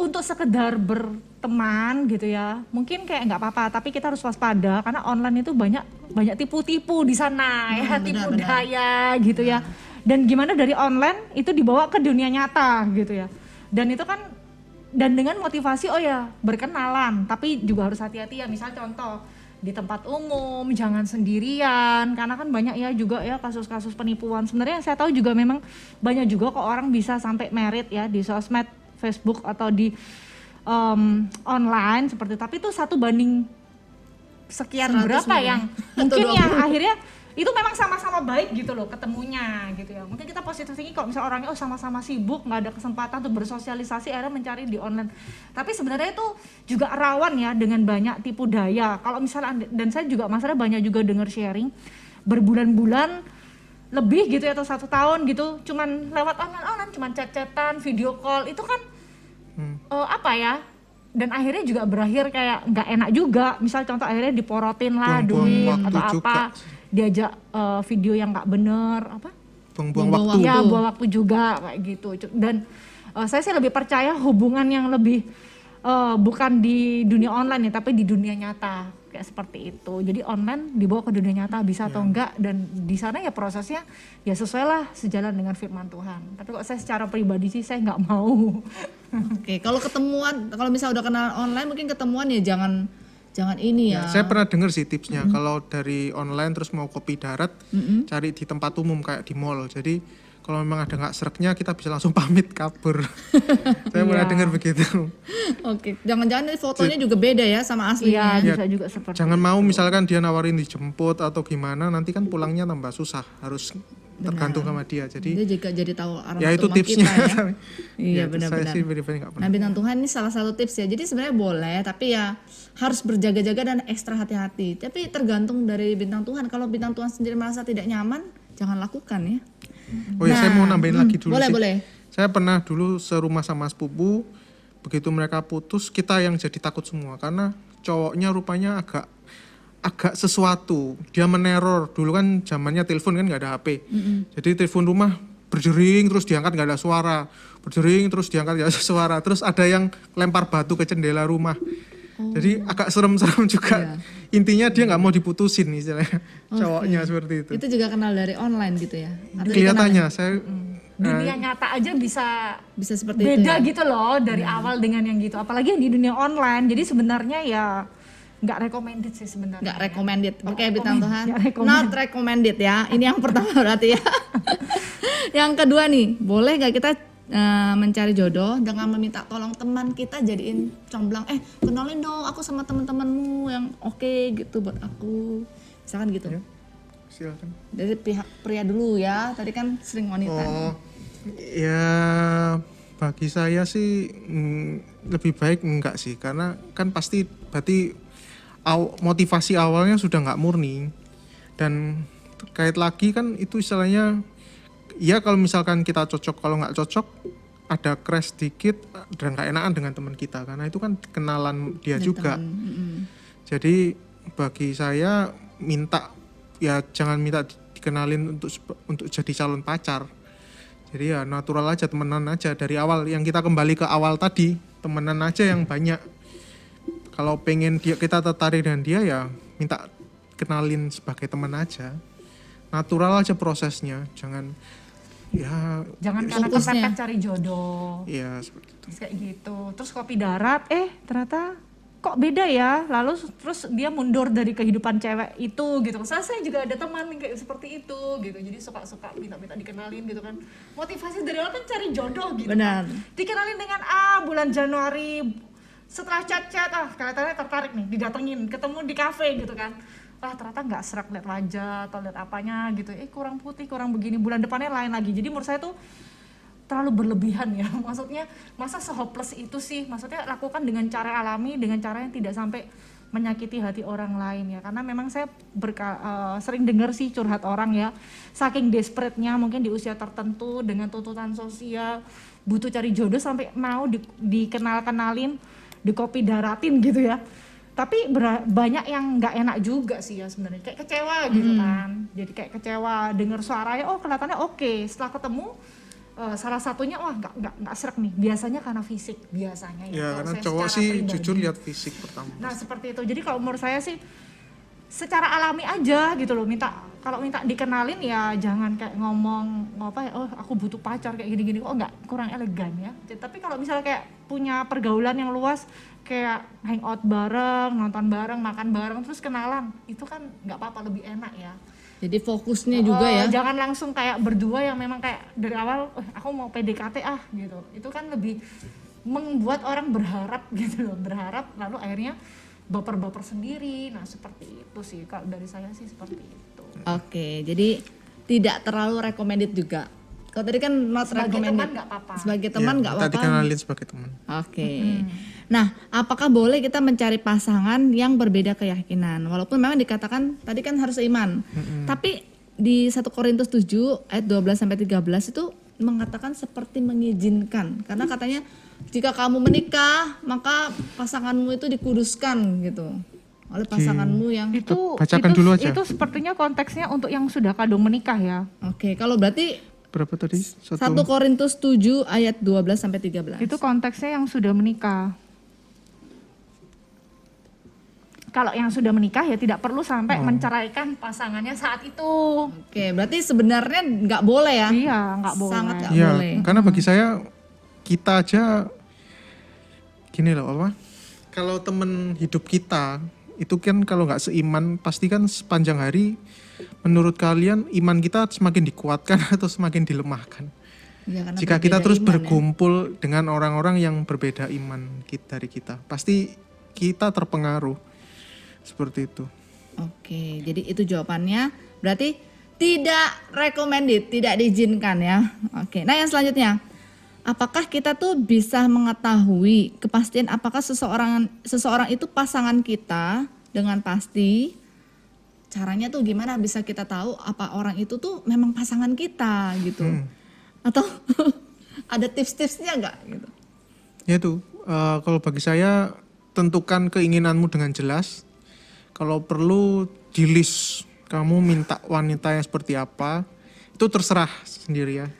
untuk sekedar berteman gitu ya, mungkin kayak nggak apa-apa, tapi kita harus waspada karena online itu banyak tipu-tipu di sana ya, tipu benar. daya gitu ya. Dan gimana dari online itu dibawa ke dunia nyata gitu ya. Dan itu kan dengan motivasi oh ya berkenalan, tapi juga harus hati-hati ya. Misal contoh di tempat umum jangan sendirian karena kan banyak ya juga ya kasus-kasus penipuan. Sebenarnya saya tahu juga memang banyak juga kok orang bisa sampai merit ya di sosmed, Facebook atau di online seperti, tapi itu 1 banding sekian 100 berapa mungkin. yang Atau mungkin 20. yang akhirnya itu memang sama-sama baik gitu loh ketemunya gitu ya. Mungkin kita positif thinking kalau misalnya orangnya sama-sama sibuk nggak ada kesempatan untuk bersosialisasi akhirnya mencari di online. Tapi sebenarnya itu juga rawan ya dengan banyak tipu daya. Kalau misalnya dan saya juga masalah banyak juga dengar sharing berbulan-bulan lebih gitu ya atau 1 tahun gitu cuman lewat online cuman chat-chatan, video call itu kan apa ya, dan akhirnya juga berakhir kayak nggak enak juga. Misal contoh akhirnya diporotin lah Buang-buang duit waktu atau juga. apa, diajak video yang nggak bener apa Buang-buang Buang-buang waktu. ya Waktu. buang waktu juga kayak gitu. Dan saya sih lebih percaya hubungan yang lebih bukan di dunia online ya tapi di dunia nyata kayak seperti itu. Jadi online dibawa ke dunia nyata bisa atau enggak, dan di sana ya prosesnya ya sesuai lah sejalan dengan firman Tuhan. Tapi kok saya secara pribadi sih saya nggak mau. Oke, kalau ketemuan, kalau misalnya udah kenal online mungkin ketemuan ya jangan ini ya. Ya, saya pernah dengar sih tipsnya kalau dari online terus mau kopi darat cari di tempat umum kayak di mall. Jadi kalau memang ada nggak sereknya kita bisa langsung pamit kabur. Saya pernah dengar begitu. Oke, jangan-jangan ini fotonya juga beda ya sama aslinya. Iya bisa juga seperti Jangan mau misalkan dia nawarin dijemput atau gimana, nanti kan pulangnya tambah susah, harus tergantung sama dia. Jadi Dia juga jadi tahu arah ya itu rumah tipsnya. kita ya. Iya Ya, benar-benar. Saya sih pribadi nggak pernah. Nah bintang Tuhan ini salah satu tips ya. Jadi sebenarnya boleh, tapi ya harus berjaga-jaga dan ekstra hati-hati. Tapi tergantung dari bintang Tuhan. Kalau bintang Tuhan sendiri merasa tidak nyaman, jangan lakukan ya. Oh ya, saya mau nambahin lagi dulu boleh, sih. boleh. Saya pernah dulu serumah sama sepupu, begitu mereka putus, kita yang jadi takut semua karena cowoknya rupanya agak sesuatu. Dia meneror. Dulu kan zamannya telepon kan nggak ada HP. Jadi telepon rumah berdering terus diangkat nggak ada suara. Berdering terus diangkat nggak ada suara. Terus ada yang lempar batu ke jendela rumah. Jadi agak serem-serem juga. Intinya dia nggak mau diputusin istilahnya. Cowoknya seperti itu. Itu juga kenal dari online gitu ya. Atau Kelihatannya saya dunia nyata aja bisa bisa seperti itu beda ya. gitu loh dari awal dengan yang gitu. Apalagi yang di dunia online. Jadi sebenarnya ya nggak recommended sih sebenarnya. Nggak recommended. Oke, bintang Tuhan. nggak recommend. Not recommended ya. Ini yang pertama berarti ya. Yang kedua nih, boleh nggak kita mencari jodoh dengan meminta tolong teman kita jadiin comblang, kenalin dong aku sama teman-temanmu yang oke gitu buat aku, misalkan gitu. Ya, silakan. Dari pihak pria dulu ya, tadi kan sering wanita. Oh, ya bagi saya sih lebih baik enggak sih, karena kan pasti berarti motivasi awalnya sudah nggak murni. Dan terkait lagi kan itu istilahnya, ya kalau misalkan kita cocok, kalau nggak cocok ada crash dikit dan nggak enakan dengan teman kita, karena itu kan kenalan dia juga. Jadi bagi saya ya jangan minta dikenalin untuk jadi calon pacar. Jadi ya natural aja, temenan aja dari awal. Yang kita kembali ke awal tadi, temenan aja yang banyak. Kalau pengen kita tertarik dengan dia, ya minta kenalin sebagai teman aja. Natural aja prosesnya, jangan karena kepepet cari jodoh. Iya, seperti itu. Kayak gitu. Terus kopi darat, ternyata kok beda ya. Lalu terus dia mundur dari kehidupan cewek itu gitu. Saya juga ada teman yang kayak seperti itu gitu. Jadi suka minta dikenalin gitu kan. Motivasi dari awal kan cari jodoh gitu. Benar. Kan. Dikenalin dengan bulan Januari, setelah chat kelihatannya tertarik nih, didatengin, ketemu di kafe gitu kan. Wah ternyata nggak serak lihat wajah atau lihat apanya gitu, kurang putih, kurang begini, bulan depannya lain lagi. Jadi menurut saya tuh terlalu berlebihan ya, maksudnya masa se-hopeless itu sih, maksudnya lakukan dengan cara alami, dengan cara yang tidak sampai menyakiti hati orang lain ya. Karena memang saya sering dengar sih curhat orang ya, saking desperate-nya mungkin di usia tertentu dengan tuntutan sosial, butuh cari jodoh sampai mau dikenalin, dikopi daratin gitu ya. Tapi banyak yang nggak enak juga sih ya sebenarnya, kayak kecewa gitu kan. Jadi kayak kecewa dengar suaranya, kelihatannya oke. Setelah ketemu salah satunya nggak serak nih. Biasanya karena fisik biasanya ya. Ya karena cowok sih pribadi, jujur lihat fisik pertama. Nah seperti itu. Jadi kalau menurut saya sih secara alami aja gitu loh. Kalau minta dikenalin ya jangan kayak ngomong aku butuh pacar kayak gini-gini, nggak, kurang elegan ya. Tapi kalau misalnya kayak punya pergaulan yang luas, kayak hangout bareng, nonton bareng, makan bareng, terus kenalan, itu kan nggak apa-apa, lebih enak ya. Jadi fokusnya juga ya. Jangan langsung kayak berdua yang memang kayak dari awal aku mau PDKT gitu. Itu kan lebih membuat orang berharap gitu loh, berharap lalu akhirnya baper-baper sendiri. Nah seperti itu sih, kalau dari saya sih seperti itu. Oke, jadi tidak terlalu recommended juga. Kalau tadi kan not sebagai recommended. Teman nggak apa-apa. Sebagai teman nggak apa-apa. Tadi kenalin sebagai teman. Oke. Nah, apakah boleh kita mencari pasangan yang berbeda keyakinan? Walaupun memang dikatakan tadi kan harus seiman. Tapi di 1 Korintus 7 ayat 12 sampai 13 itu mengatakan seperti mengizinkan. Karena katanya jika kamu menikah, maka pasanganmu itu dikuduskan gitu. Oleh pasanganmu yang bacakan dulu aja. Itu sepertinya konteksnya untuk yang sudah kadung menikah ya. Oke, kalau berarti berapa tadi? 1 Korintus 7 ayat 12 sampai 13. Itu konteksnya yang sudah menikah. Kalau yang sudah menikah ya tidak perlu sampai menceraikan pasangannya saat itu. Oke, berarti sebenarnya nggak boleh ya? Iya, nggak boleh. Sangat nggak ya, boleh. Karena bagi saya kita aja gini loh, kalau temen hidup kita itu kan kalau nggak seiman pasti kan sepanjang hari, menurut kalian iman kita semakin dikuatkan atau semakin dilemahkan? Ya, jika kita terus berkumpul ya, dengan orang-orang yang berbeda iman dari kita, pasti kita terpengaruh seperti itu. Oke, jadi itu jawabannya. Berarti tidak recommended, tidak diizinkan ya. Oke, nah yang selanjutnya, apakah kita tuh bisa mengetahui kepastian apakah seseorang itu pasangan kita dengan pasti? Caranya tuh gimana bisa kita tahu apa orang itu tuh memang pasangan kita gitu? Atau ada tips-tipsnya nggak gitu? Ya itu, kalau bagi saya tentukan keinginanmu dengan jelas. Kalau perlu di list kamu minta wanita yang seperti apa, itu terserah sendiri ya.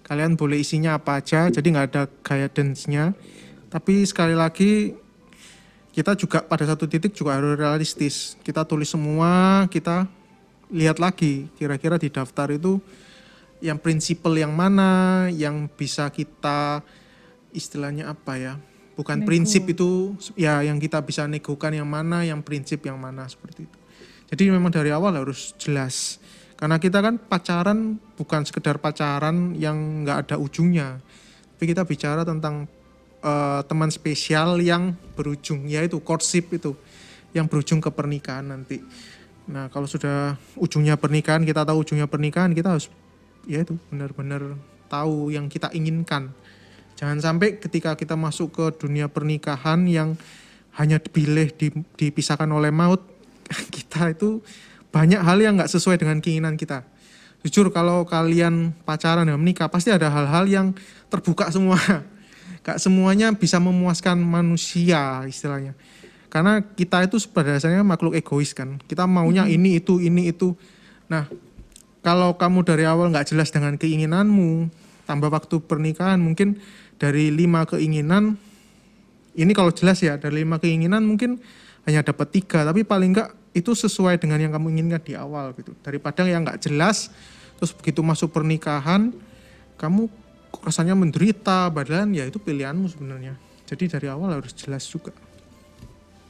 Kalian boleh isinya apa aja, jadi nggak ada guidance-nya. Tapi sekali lagi kita juga pada satu titik juga harus realistis. Kita tulis semua, kita lihat lagi kira-kira di daftar itu yang prinsipal yang mana, yang bisa kita istilahnya apa ya? Bukan prinsip itu ya, yang kita bisa negokan yang mana, yang prinsip yang mana, seperti itu. Jadi memang dari awal harus jelas. Karena kita kan pacaran bukan sekedar pacaran yang nggak ada ujungnya. Tapi kita bicara tentang teman spesial yang berujung, yaitu courtship itu, yang berujung ke pernikahan nanti. Nah kalau sudah ujungnya pernikahan, kita tahu ujungnya pernikahan, kita harus ya itu benar-benar tahu yang kita inginkan. Jangan sampai ketika kita masuk ke dunia pernikahan yang hanya dipisahkan oleh maut, kita itu banyak hal yang nggak sesuai dengan keinginan kita. Jujur kalau kalian pacaran dan menikah pasti ada hal-hal yang terbuka semua. Gak semuanya bisa memuaskan manusia istilahnya. Karena kita itu pada dasarnya makhluk egois kan. Kita maunya ini itu. Nah kalau kamu dari awal gak jelas dengan keinginanmu, tambah waktu pernikahan mungkin dari 5 keinginan, ini kalau jelas ya, dari 5 keinginan mungkin hanya dapat 3, tapi paling enggak itu sesuai dengan yang kamu inginkan di awal gitu. Daripada yang nggak jelas, terus begitu masuk pernikahan, kamu rasanya menderita, padahal ya itu pilihanmu sebenarnya. Jadi dari awal harus jelas juga.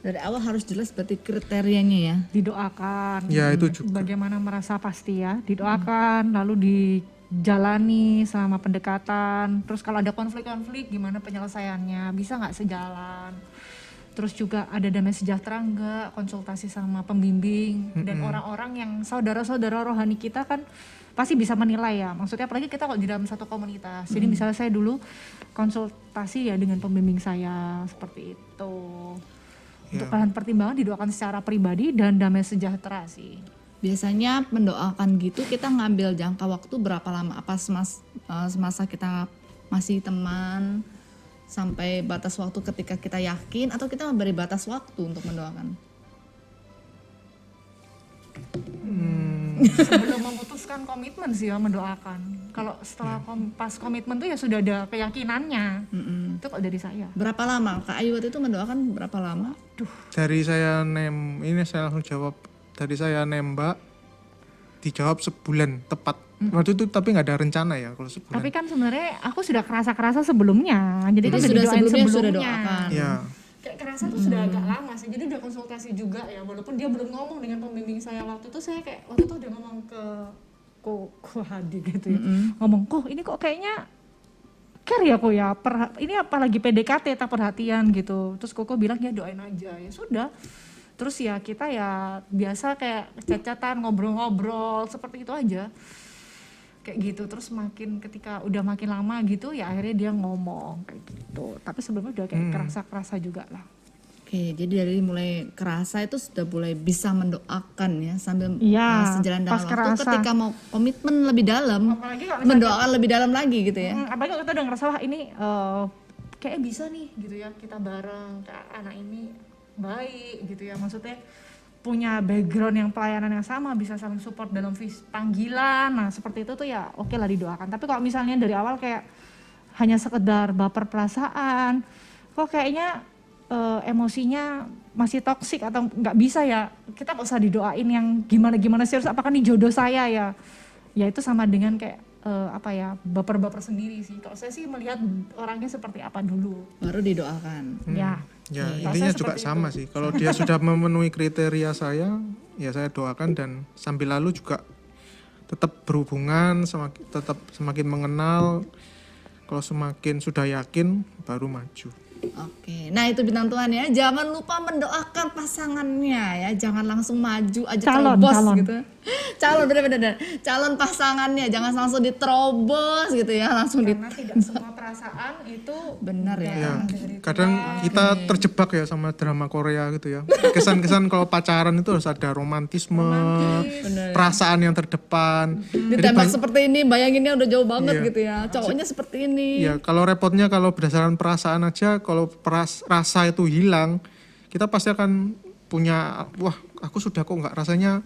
Dari awal harus jelas berarti kriterianya ya. Didoakan. Ya itu juga. Bagaimana merasa pasti ya, didoakan, lalu dijalani selama pendekatan. Terus kalau ada konflik-konflik, gimana penyelesaiannya? Bisa nggak sejalan? Terus juga ada damai sejahtera enggak, konsultasi sama pembimbing dan orang-orang yang saudara-saudara rohani kita kan pasti bisa menilai ya. Maksudnya apalagi kita kalau di dalam satu komunitas. Jadi misalnya saya dulu konsultasi ya dengan pembimbing saya seperti itu. Untuk bahan pertimbangan didoakan secara pribadi dan damai sejahtera sih. Biasanya mendoakan gitu kita ngambil jangka waktu berapa lama? Apa semasa kita masih teman sampai batas waktu ketika kita yakin, atau kita memberi batas waktu untuk mendoakan? Sebelum memutuskan komitmen sih ya mendoakan. Kalau setelah pas komitmen tuh ya sudah ada keyakinannya. Itu kok dari saya. Berapa lama? Kak Ayu waktu itu mendoakan berapa lama? Dari saya ini saya langsung jawab. Dari saya nembak, dijawab sebulan tepat. Waktu itu tapi nggak ada rencana ya kalau sebulan. Tapi kan sebenarnya aku sudah kerasa sebelumnya. Jadi kan Jadi udah sudah didoain sebelumnya sudah sebelumnya. doakan. Ya. Kayak kerasa tuh sudah agak lama sih. Jadi udah konsultasi juga ya. Walaupun dia belum ngomong dengan pembimbing saya waktu itu, saya kayak waktu itu udah ngomong ke Ko Hadi gitu ya. Ngomong, "Kok ini kok kayaknya care ya kok ya. Ini apalagi PDKT tak perhatian gitu." Terus Koko bilang ya doain aja. Ya sudah. Terus ya kita ya biasa kayak cacatan ngobrol-ngobrol seperti itu aja. Kayak gitu. Terus ketika udah makin lama gitu ya akhirnya dia ngomong kayak gitu. Tapi sebelumnya udah kayak kerasa juga lah. Oke, jadi dari mulai kerasa itu sudah mulai bisa mendoakan ya sambil sejalan dengan pas waktu kerasa. ketika mau komitmen lebih dalam, Apalagi kalau misalnya- mendoakan lebih dalam lagi gitu ya. Apalagi kalau kita udah ngerasa wah ini kayak bisa nih gitu ya kita bareng, kayak anak ini baik gitu ya, maksudnya punya background yang pelayanan yang sama, bisa saling support dalam panggilan. Nah seperti itu tuh ya oke lah didoakan. Tapi kalau misalnya dari awal kayak hanya sekedar baper perasaan, kok kayaknya emosinya masih toksik atau nggak bisa ya, kita nggak usah didoain yang gimana serius, apakah nih jodoh saya ya. Ya itu sama dengan kayak baper-baper sendiri sih. Kalau saya sih melihat orangnya seperti apa dulu. Baru didoakan. Ya. Ya Kalau intinya saya juga seperti sama sih. Kalau dia sudah memenuhi kriteria saya, ya saya doakan, dan sambil lalu juga tetap berhubungan, tetap semakin mengenal. Kalau semakin sudah yakin, baru maju. Oke, nah itu bintang Tuhan ya, jangan lupa mendoakan pasangannya ya, jangan langsung maju aja terobos gitu. Bener-bener calon pasangannya, jangan langsung diterobos gitu ya, langsung karena tidak semua perasaan itu benar ya. Ya, kadang kita terjebak ya sama drama Korea gitu ya. Kesan-kesan kalau pacaran itu harus ada romantisme, perasaan yang terdepan. Ditembak seperti ini, bayanginnya udah jauh banget Iya. gitu ya, cowoknya seperti ini. Ya, kalau repotnya kalau berdasarkan perasaan aja, kalau rasa itu hilang, kita pasti akan punya, wah aku sudah kok nggak rasanya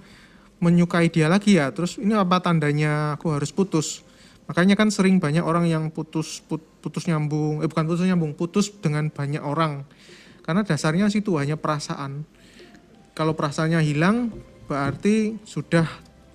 menyukai dia lagi ya, terus ini apa tandanya aku harus putus. Makanya kan sering banyak orang yang putus dengan banyak orang, karena dasarnya situ hanya perasaan. Kalau perasaannya hilang berarti sudah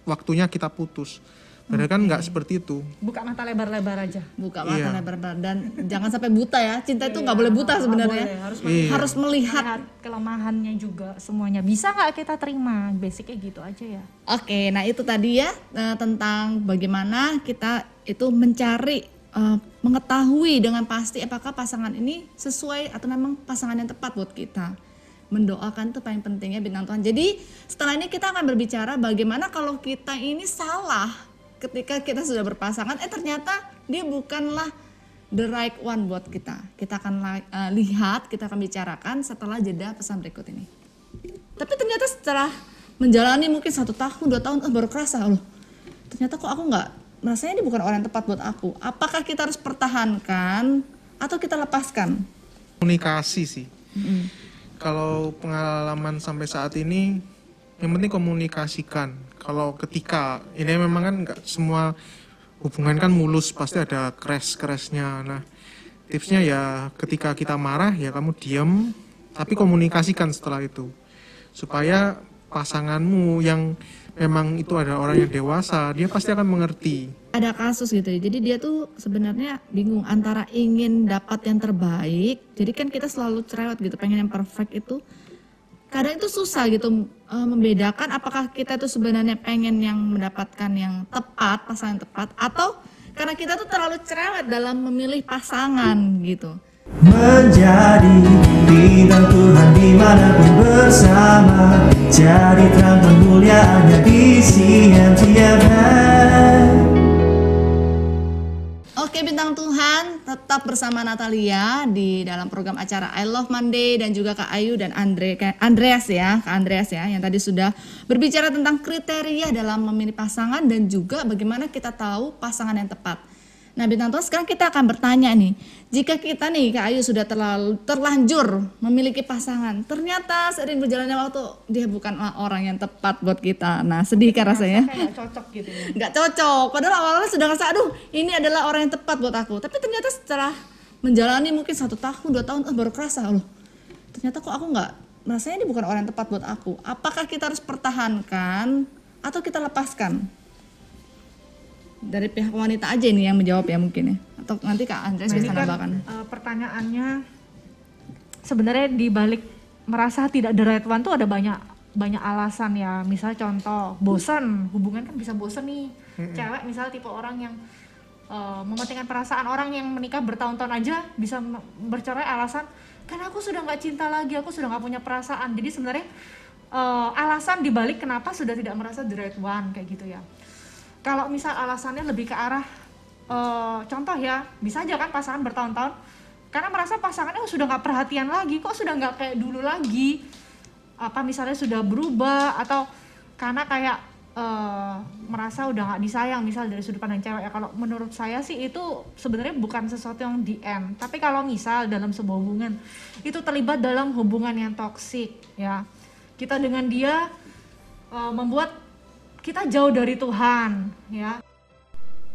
waktunya kita putus. Padahal kan nggak seperti itu. buka mata lebar-lebar aja. Buka mata Iya. lebar-lebar dan jangan sampai buta ya. Cinta itu nggak boleh buta sebenarnya. Harus melihat. Kelemahannya juga semuanya. Bisa nggak kita terima? Basicnya gitu aja ya. Oke, nah itu tadi ya tentang bagaimana kita itu mencari mengetahui dengan pasti apakah pasangan ini sesuai atau memang pasangan yang tepat buat kita. Mendoakan itu paling pentingnya bintang Tuhan. Jadi setelah ini kita akan berbicara bagaimana kalau kita ini salah ketika kita sudah berpasangan, ternyata dia bukanlah the right one buat kita. Kita akan lihat, kita akan bicarakan setelah jeda pesan berikut ini. Tapi ternyata setelah menjalani mungkin 1 tahun, 2 tahun, baru kerasa loh. Ternyata kok aku nggak merasanya ini bukan orang yang tepat buat aku. Apakah kita harus pertahankan atau kita lepaskan? Komunikasi sih. Kalau pengalaman sampai saat ini, yang penting komunikasikan. Kalau ketika ini memang kan nggak semua hubungan kan mulus, pasti ada crash-crashnya. Nah, tipsnya ya ketika kita marah ya kamu diam, tapi komunikasikan setelah itu supaya pasanganmu yang memang itu ada orang yang dewasa, dia pasti akan mengerti. Ada kasus gitu ya, jadi dia tuh sebenarnya bingung antara ingin dapat yang terbaik, jadi kan kita selalu cerewet gitu, pengen yang perfect itu. Kadang itu susah gitu membedakan apakah kita tuh sebenarnya pengen yang mendapatkan yang tepat, pasangan yang tepat, atau karena kita tuh terlalu cerewet dalam memilih pasangan gitu. Menjadi bintang Tuhan dimanapun bersama, jadi terang kemuliaannya di siang tiap hari. Oke bintang Tuhan, tetap bersama Natalia di dalam program acara I Love Monday dan juga Kak Ayu dan Andreas ya, Kak Andreas ya, yang tadi sudah berbicara tentang kriteria dalam memilih pasangan dan juga bagaimana kita tahu pasangan yang tepat. Nah bintang Tuhan, sekarang kita akan bertanya nih, jika kita nih Kak Ayu sudah terlanjur memiliki pasangan, ternyata seiring berjalannya waktu dia bukan orang yang tepat buat kita. Nah sedih kan rasanya? Kayak cocok gitu ya. Nggak cocok, padahal awalnya sudah ngerasa aduh ini adalah orang yang tepat buat aku. Tapi ternyata setelah menjalani mungkin 1 tahun, 2 tahun, baru kerasa loh. Ternyata kok aku nggak, rasanya ini bukan orang yang tepat buat aku. Apakah kita harus pertahankan atau kita lepaskan? Dari pihak wanita aja ini yang menjawab ya mungkin ya, atau nanti Kak Andreas bisa nambahkan. Pertanyaannya sebenarnya di balik merasa tidak the right one tuh ada banyak alasan ya. Misal contoh bosan, hubungan kan bisa bosan nih. Cewek misal tipe orang yang mementingkan perasaan, orang yang menikah bertahun-tahun aja bisa bercerai alasan kan aku sudah nggak cinta lagi, aku sudah nggak punya perasaan. Jadi sebenarnya alasan di balik kenapa sudah tidak merasa the right one kayak gitu ya. Kalau misal alasannya lebih ke arah contoh ya, bisa aja kan pasangan bertahun-tahun karena merasa pasangannya sudah nggak perhatian lagi, kok sudah nggak kayak dulu lagi, apa misalnya sudah berubah, atau karena kayak merasa udah nggak disayang misal dari sudut pandang cewek ya. Kalau menurut saya sih itu sebenarnya bukan sesuatu yang di end, tapi kalau misal dalam sebuah hubungan itu terlibat dalam hubungan yang toksik ya, kita dengan dia membuat kita jauh dari Tuhan ya,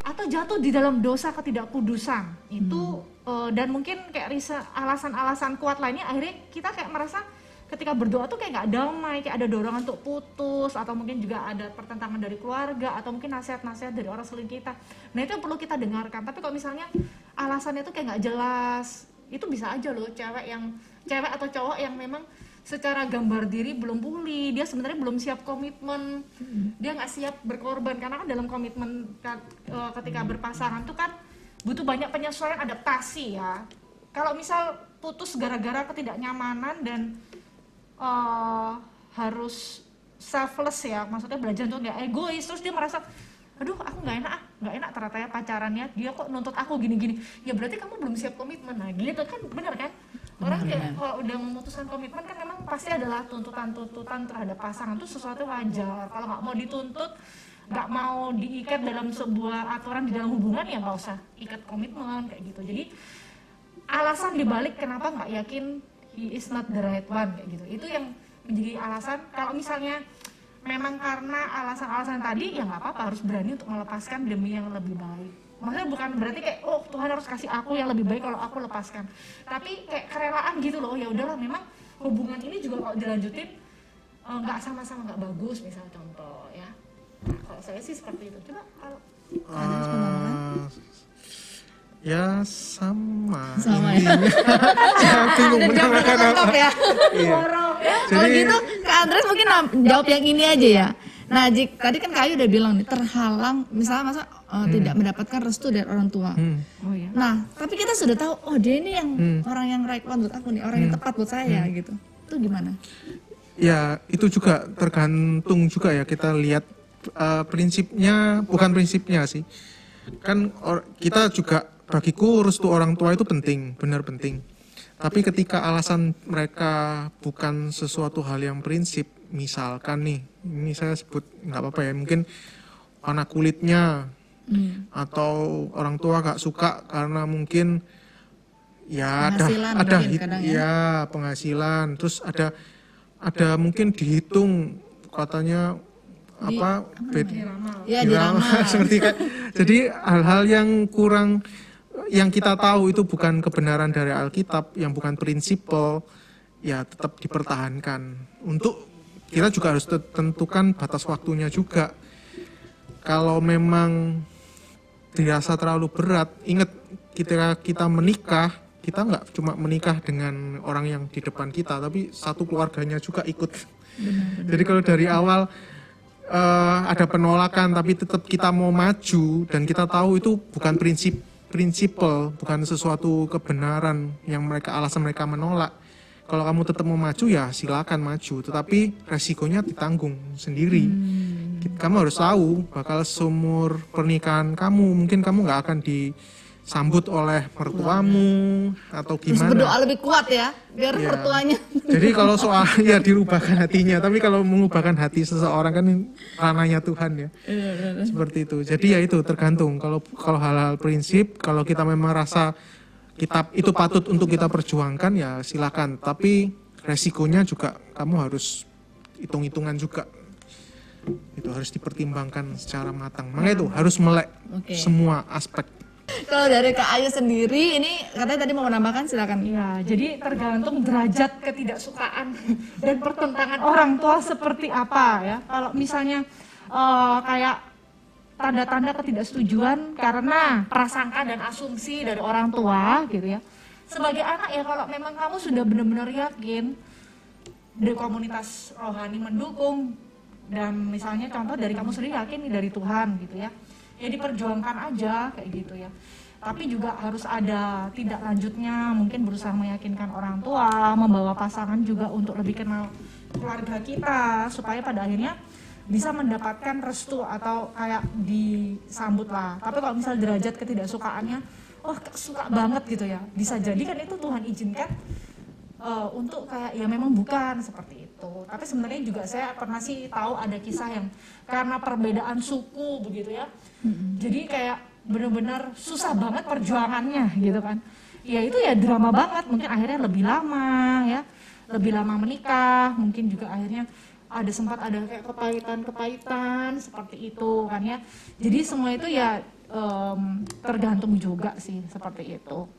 atau jatuh di dalam dosa ketidakkudusan itu dan mungkin kayak alasan-alasan kuat lainnya, akhirnya kita kayak merasa ketika berdoa tuh kayak nggak damai, kayak ada dorongan untuk putus, atau mungkin juga ada pertentangan dari keluarga, atau mungkin nasihat-nasihat dari orang selain kita. Nah itu yang perlu kita dengarkan. Tapi kalau misalnya alasannya tuh kayak nggak jelas, itu bisa aja loh cewek atau cowok yang memang secara gambar diri belum pulih, dia sebenarnya belum siap komitmen, dia nggak siap berkorban, karena kan dalam komitmen ketika berpasangan tuh kan butuh banyak penyesuaian, adaptasi ya. Kalau misal putus gara-gara ketidaknyamanan dan harus selfless ya, maksudnya belajar untuk nggak egois, terus dia merasa aduh aku nggak enak ternyata ya pacarannya, dia kok nuntut aku gini-gini, ya berarti kamu belum siap komitmen. Nah gitu kan, benar kan? Orang kayak kalau udah memutuskan komitmen kan memang pasti adalah tuntutan terhadap pasangan itu sesuatu wajar. Kalau nggak mau dituntut, nggak mau diikat dalam sebuah aturan di dalam hubungan, ya nggak usah ikat komitmen kayak gitu. Jadi alasan dibalik kenapa nggak yakin he is not the right one kayak gitu, itu yang menjadi alasan. Kalau misalnya memang karena alasan-alasan tadi, ya nggak apa-apa, harus berani untuk melepaskan demi yang lebih baik. Maksudnya bukan berarti kayak oh Tuhan harus kasih aku yang lebih baik kalau aku lepaskan, tapi kayak kerelaan gitu loh. Ya udahlah, memang hubungan ini juga kalau dilanjutin nggak sama-sama nggak bagus, misal contoh ya. Nah, kalau saya sih seperti itu. Coba kalau Ya sama ya. Saya bingung menambahkan apa. Ya. Iya. Kalau gitu Kak Andreas mungkin jawab yang ini aja ya. Nah, tadi kan Kak Ayu udah bilang nih terhalang, misalnya masa tidak mendapatkan restu dari orang tua. Oh ya. Nah, tapi kita sudah tahu, oh dia ini yang orang yang right one buat aku nih, orang yang tepat buat saya gitu. Itu gimana? Ya itu juga tergantung juga ya, kita lihat prinsipnya, bukan prinsipnya sih. Kan kita juga, bagiku restu orang tua itu penting, benar penting. Tapi ketika alasan mereka bukan sesuatu hal yang prinsip, misalkan nih, ini saya sebut nggak apa-apa ya, mungkin warna kulitnya, atau orang tua gak suka karena mungkin ya Penghasilan ada mungkin kadang ya. ya penghasilan, terus ada mungkin dihitung katanya Ya diramal. seperti kayak, jadi hal-hal yang kurang, yang kita tahu itu bukan kebenaran dari Alkitab, yang bukan prinsipal, ya tetap dipertahankan. Untuk kita juga harus tentukan batas waktunya juga. Kalau memang dirasa terlalu berat, ingat ketika kita menikah, kita nggak cuma menikah dengan orang yang di depan kita, tapi satu keluarganya juga ikut. Jadi kalau dari awal ada penolakan, tapi tetap kita mau maju, dan kita tahu itu bukan prinsipal, bukan sesuatu kebenaran yang alasan mereka menolak. Kalau kamu tetap mau maju, ya silakan maju, tetapi resikonya ditanggung sendiri. Kamu harus tahu bakal seumur pernikahan kamu, mungkin kamu nggak akan disambut oleh mertuamu atau Terus gimana. berdoa lebih kuat ya, biar Ya. mertuanya. Jadi kalau soal ya dirubahkan hatinya, tapi kalau mengubahkan hati seseorang kan ranahnya Tuhan ya. Seperti itu. Jadi ya itu tergantung. Kalau hal-hal prinsip, kalau kita memang rasa kitab itu patut untuk kita perjuangkan, ya silakan. Tapi resikonya juga kamu harus hitung-hitungan juga. Itu harus dipertimbangkan secara matang. Makanya itu harus melek Oke. semua aspek. Kalau dari Kak Ayu sendiri, ini katanya tadi mau menambahkan, silakan. Iya, jadi tergantung derajat ketidaksukaan dan pertentangan orang tua seperti apa ya. Kalau misalnya kayak tanda-tanda ketidaksetujuan karena prasangka dan asumsi dari orang tua gitu ya. Sebagai anak ya, kalau memang kamu sudah benar-benar yakin dari komunitas rohani mendukung, dan misalnya contoh dari kamu sendiri yakin nih dari Tuhan gitu ya, ya diperjuangkan aja kayak gitu ya. Tapi juga harus ada tindak lanjutnya, mungkin berusaha meyakinkan orang tua, membawa pasangan juga untuk lebih kenal keluarga kita, supaya pada akhirnya bisa mendapatkan restu atau kayak disambut lah. Tapi kalau misal derajat ketidaksukaannya, wah suka banget gitu ya, bisa jadi kan itu Tuhan izinkan untuk kayak ya memang bukan seperti itu. Tapi sebenarnya juga saya pernah sih tahu ada kisah yang karena perbedaan suku begitu ya, jadi kayak benar-benar susah banget perjuangannya gitu kan. Ya itu ya drama banget, mungkin akhirnya lebih lama ya, lebih lama menikah, mungkin juga akhirnya sempat ada kayak kepahitan seperti itu kan ya. Jadi semua itu ya tergantung juga sih seperti itu.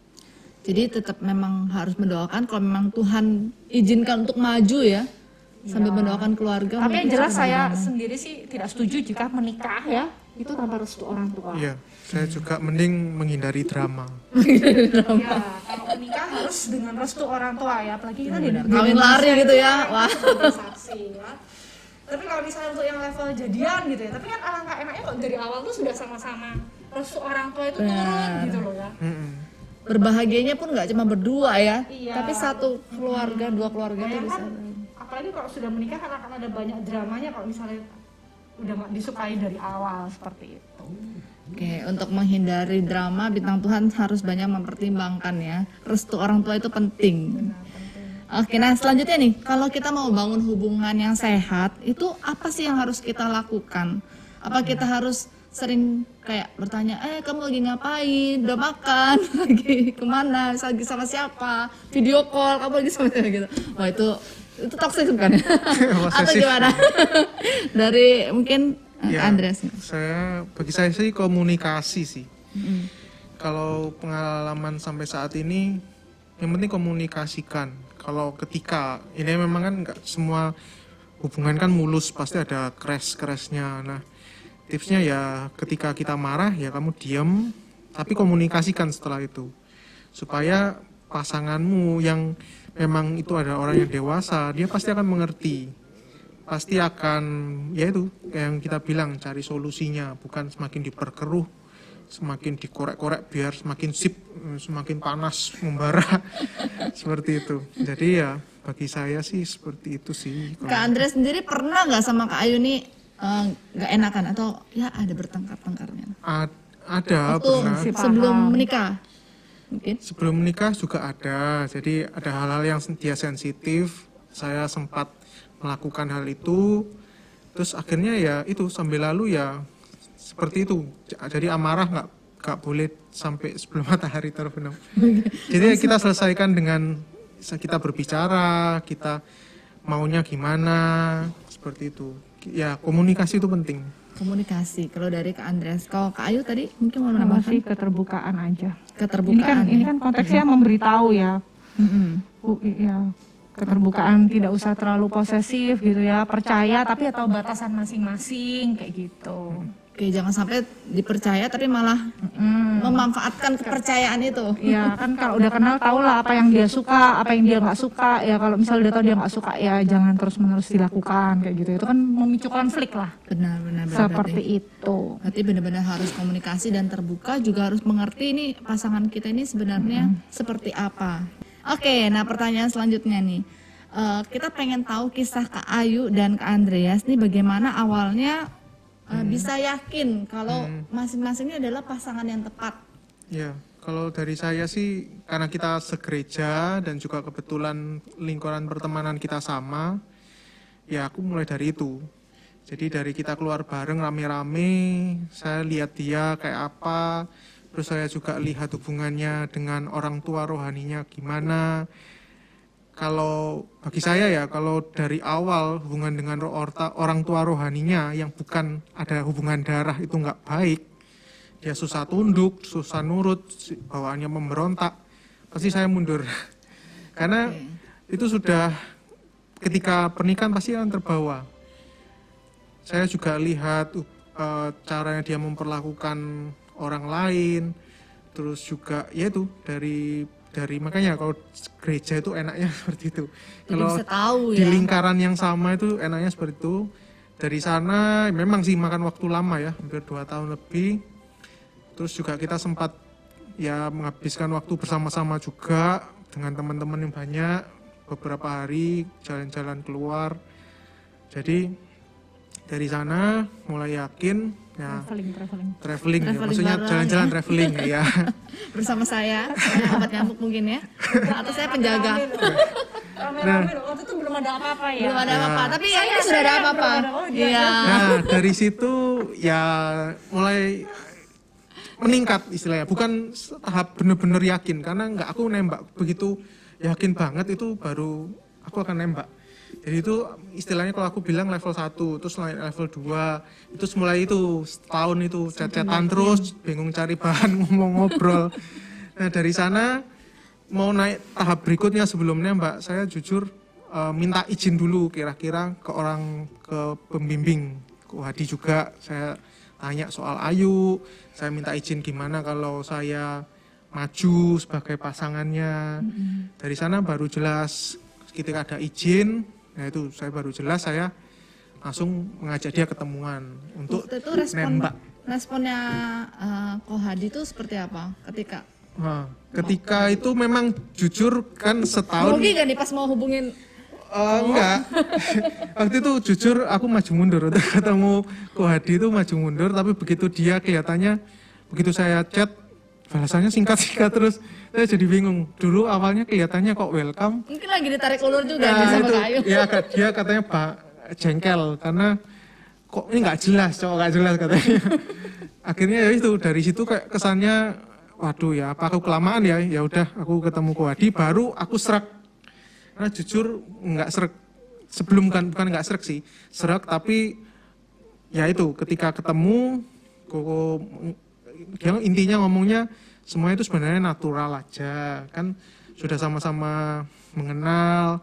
Jadi tetap memang harus mendoakan kalau memang Tuhan izinkan untuk maju ya, sambil mendoakan keluarga. Tapi yang mungkin jelas seperti saya gimana. sendiri sih tidak setuju jika menikah ya itu tanpa restu orang tua. Iya, saya juga mending menghindari drama. Ya, kalau menikah harus dengan restu orang tua ya, apalagi kita di Kawin lari gitu ya, wah. saksi ya. Tapi kalau misalnya untuk yang level jadian gitu ya, tapi kan alangkah enaknya kok dari awal tuh sudah sama-sama restu orang tua itu turun gitu loh ya. Berbahagianya pun nggak cuma berdua ya, Iya. tapi satu keluarga, dua keluarga itu bisa. Bayangkan, apalagi kalau sudah menikah kan akan ada banyak dramanya kalau misalnya udah nggak disukai dari awal seperti itu. Oke, untuk menghindari drama, bintang Tuhan harus banyak mempertimbangkan ya. Restu orang tua itu penting. Oke, nah selanjutnya nih, kalau kita mau bangun hubungan yang sehat, itu apa sih yang harus kita lakukan? Apa kita harus sering kayak bertanya, kamu lagi ngapain? Udah makan? Lagi kemana? Lagi sama siapa? Video call, kamu lagi sama siapa gitu? Wah itu toxic bukan? Atau gimana? Dari mungkin Ya, Andreas. bagi saya sih komunikasi sih. Kalau pengalaman sampai saat ini, yang penting komunikasikan. Kalau ketika ini memang kan nggak semua hubungan kan mulus, pasti ada crash-crashnya. Nah, tipsnya ya ketika kita marah ya kamu diam, tapi komunikasikan setelah itu, supaya pasanganmu yang memang itu ada orang yang dewasa, dia pasti akan mengerti pasti akan ya itu yang kita bilang cari solusinya, bukan semakin diperkeruh, semakin dikorek-korek biar semakin semakin panas membara seperti itu. Jadi ya bagi saya sih seperti itu sih. Kak Andre sendiri pernah nggak sama Kak Ayu nih nggak enakan atau ya ada bertengkar-tengkarnya? Ada Waktu pernah. sebelum menikah mungkin? Sebelum menikah juga ada. Jadi ada hal-hal yang dia sensitif. Saya sempat melakukan hal itu. Terus akhirnya ya itu sambil lalu ya seperti itu. Jadi amarah nggak boleh sampai sebelum matahari terbenam. Jadi kita selesaikan dengan kita berbicara, kita maunya gimana, seperti itu. Ya komunikasi itu penting. Komunikasi. Kalau dari Kak Andreas, kalau Kak Ayu tadi mungkin mau Masih menambahkan keterbukaan aja. keterbukaan. Ini kan konteksnya memberitahu ya. Ya, keterbukaan, tidak usah terlalu posesif gitu ya, percaya tapi atau batasan masing-masing kayak gitu. Oke, jangan sampai dipercaya tapi malah memanfaatkan kepercayaan itu. Ya kan kalau udah kenal tau lah apa yang dia suka, apa yang dia nggak suka. Ya kalau misalnya udah tahu dia nggak suka ya jangan terus-menerus dilakukan kayak gitu. Itu kan memicu konflik lah. Benar. Seperti itu. Berarti benar-benar harus komunikasi dan terbuka, juga harus mengerti ini pasangan kita ini sebenarnya seperti apa. Oke, nah pertanyaan selanjutnya nih. Kita pengen tahu kisah Kak Ayu dan Kak Andreas nih bagaimana awalnya bisa yakin kalau masing-masingnya adalah pasangan yang tepat. Ya, kalau dari saya sih karena kita segereja dan juga kebetulan lingkaran pertemanan kita sama, ya aku mulai dari itu. Jadi dari kita keluar bareng rame-rame, saya lihat dia kayak apa, terus saya juga lihat hubungannya dengan orang tua rohaninya gimana. Kalau bagi saya ya, kalau dari awal hubungan dengan orang tua rohaninya yang bukan ada hubungan darah itu nggak baik, dia susah tunduk, susah nurut, bawaannya memberontak, pasti saya mundur. Karena itu sudah ketika pernikahan pasti akan terbawa. Saya juga lihat caranya dia memperlakukan orang lain, terus juga ya itu dari makanya kalau gereja itu enaknya seperti itu. Jadi Kalau bisa tahu di ya. lingkaran yang sama itu enaknya seperti itu. Dari sana memang sih makan waktu lama ya, hampir 2 tahun lebih. Terus juga kita sempat ya menghabiskan waktu bersama-sama juga dengan teman-teman yang banyak, beberapa hari jalan-jalan keluar. Jadi dari sana mulai yakin ya traveling ya, maksudnya bareng, jalan-jalan traveling ya. Bersama saya obat nyamuk mungkin ya. Atau saya penjaga. Rame-rame waktu itu belum ada apa-apa ya. Belum ada apa-apa, tapi ya ini sudah ada apa-apa. Iya. Nah dari situ ya mulai meningkat istilahnya, bukan tahap benar-benar yakin karena nggak aku nembak begitu yakin banget itu baru aku akan nembak. Jadi itu istilahnya kalau aku bilang level 1, terus level 2, itu mulai itu setahun itu chat-chatan terus, bingung cari bahan ngomong-ngobrol. Nah dari sana mau naik tahap berikutnya sebelumnya Mbak, saya jujur minta izin dulu kira-kira ke pembimbing, ke Hadi juga saya tanya soal Ayu, saya minta izin gimana kalau saya maju sebagai pasangannya. Dari sana baru jelas ketika ada izin. Nah itu saya baru jelas, saya langsung mengajak dia ketemuan untuk Waktu itu nembak. responnya Ko Hadi itu seperti apa ketika? Nah, ketika itu memang jujur kan setahun. Grogi gak nih pas mau hubungin? Enggak. Waktu itu jujur aku maju mundur untuk ketemu Ko Hadi itu maju mundur, tapi begitu dia kelihatannya begitu saya chat balasannya singkat-singkat terus saya jadi bingung. Dulu awalnya kelihatannya kok welcome. Mungkin lagi ditarik ulur juga Nah, nih sama itu, Kak Ayu. ya dia katanya jengkel karena kok ini nggak jelas, cowok nggak jelas katanya. Akhirnya ya itu dari situ kayak kesannya, waduh ya apa aku kelamaan ya, ya udah aku ketemu Ko Hadi baru aku serak. Karena jujur nggak serak sebelum bukan nggak serak sih, serak tapi ya itu ketika ketemu dia intinya ngomongnya semuanya itu sebenarnya natural aja kan, sudah sama-sama mengenal,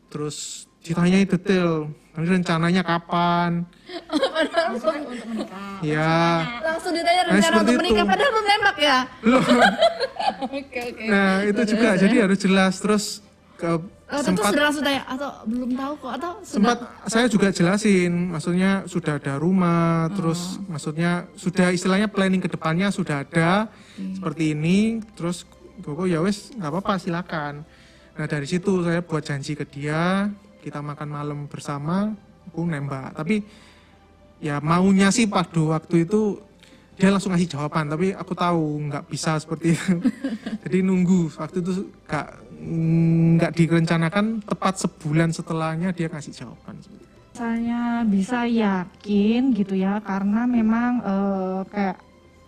terus ditanya detail nanti rencananya kapan. Padahal untuk menikah. Ya Langsung ditanya Nah, rencana seperti untuk menikah, itu. padahal belum nembak ya? belum. Oke. Nah itu juga jadi harus jelas. Terus Tentu sudah langsung tanya atau belum tahu kok atau sempat saya juga jelasin, maksudnya sudah ada rumah, terus maksudnya sudah istilahnya planning ke depannya sudah ada seperti ini, terus kok ya wes nggak apa-apa silakan. Nah dari situ saya buat janji ke dia, kita makan malam bersama, aku nembak. Tapi ya maunya sih pada waktu itu dia langsung ngasih jawaban, tapi aku tahu nggak bisa seperti itu. Jadi nunggu waktu itu nggak direncanakan, tepat sebulan setelahnya dia kasih jawaban. Misalnya bisa yakin gitu ya, karena memang kayak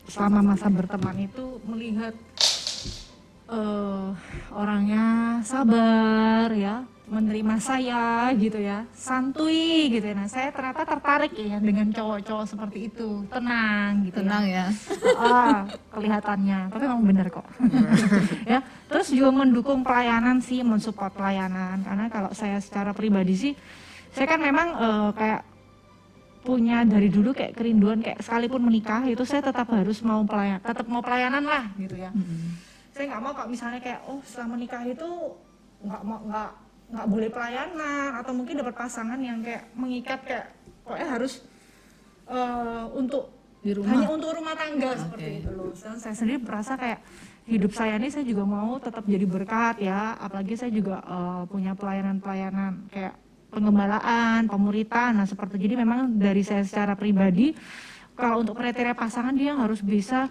selama masa berteman itu melihat orangnya sabar ya, menerima saya gitu ya, santuy gitu ya. Nah saya ternyata tertarik ya dengan cowok-cowok seperti itu, tenang gitu. tenang ya. Kelihatannya, tapi memang benar kok. Ya, terus juga mendukung pelayanan sih, mensupport pelayanan. Karena kalau saya secara pribadi sih, saya kan memang kayak punya dari dulu kayak kerinduan, kayak sekalipun menikah itu saya tetap harus mau pelayanan, tetap mau pelayanan lah gitu ya. Saya nggak mau kalau misalnya kayak setelah menikah itu nggak boleh pelayanan, atau mungkin dapat pasangan yang kayak mengikat kayak pokoknya harus untuk Di rumah. hanya untuk rumah tangga seperti itu loh. Dan saya sendiri merasa kayak hidup saya ini saya juga mau tetap jadi berkat ya, apalagi saya juga punya pelayanan kayak pengembalaan, pemuritan, nah seperti jadi memang dari saya secara pribadi kalau untuk kriteria pasangan dia harus bisa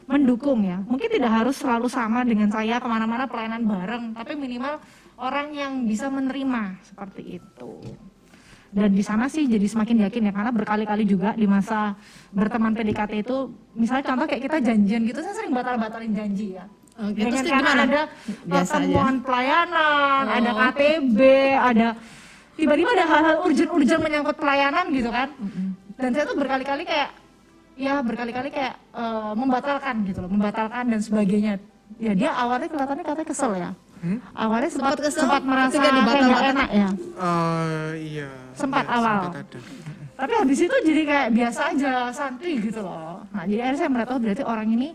mendukung ya, mungkin tidak harus selalu sama dengan saya kemana-mana pelayanan bareng, tapi minimal orang yang bisa menerima seperti itu. Dan di sana sih jadi semakin yakin ya, karena berkali-kali juga di masa berteman PDKT itu, misalnya contoh kayak kita janjian gitu, saya sering batalin janji ya. Oke, Dengan terus karena gimana? ada Biasa pertemuan pelayanan, ada KTB, ada tiba-tiba ada hal-hal urgent menyangkut pelayanan gitu kan. Dan saya tuh berkali-kali kayak membatalkan gitu loh, membatalkan dan sebagainya. Ya dia awalnya kelihatannya katanya kesel ya. Awalnya Sempat kesel sempat merasa ketika kayak dibatal-batal. nggak enak ya. Iya. Sempat iya, awal. sempat ada. Tapi habis itu jadi kayak biasa aja, santuy gitu loh. Nah jadi akhirnya saya melihat berarti orang ini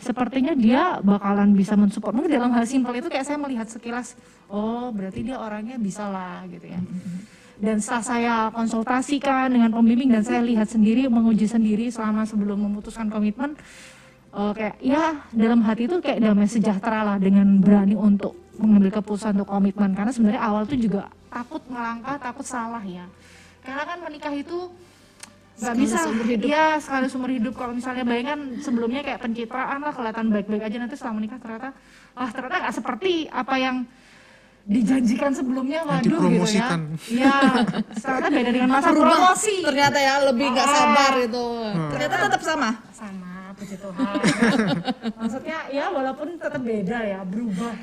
sepertinya dia bakalan bisa mensupport. Mungkin dalam hal simpel itu kayak saya melihat sekilas, oh berarti dia orangnya bisa lah gitu ya. Dan setelah saya konsultasikan dengan pembimbing dan saya lihat sendiri, menguji sendiri selama sebelum memutuskan komitmen, kayak ya dalam hati itu kayak damai sejahtera lah dengan berani untuk mengambil keputusan untuk komitmen. Karena sebenarnya awal tuh juga takut melangkah, takut salah ya. Karena kan menikah itu nggak Sekali bisa, seumur hidup. ya sekali seumur hidup. Kalau misalnya bayangkan sebelumnya kayak pencitraan lah, kelihatan baik-baik aja, nanti setelah menikah ternyata nggak seperti apa yang dijanjikan sebelumnya, waduh gitu ya. dipromosikan. Iya, ternyata beda dengan masa promosi. Ternyata ya lebih nggak sabar itu. Ternyata tetap sama. Sama, puji Tuhan. Maksudnya ya walaupun tetap beda ya, berubah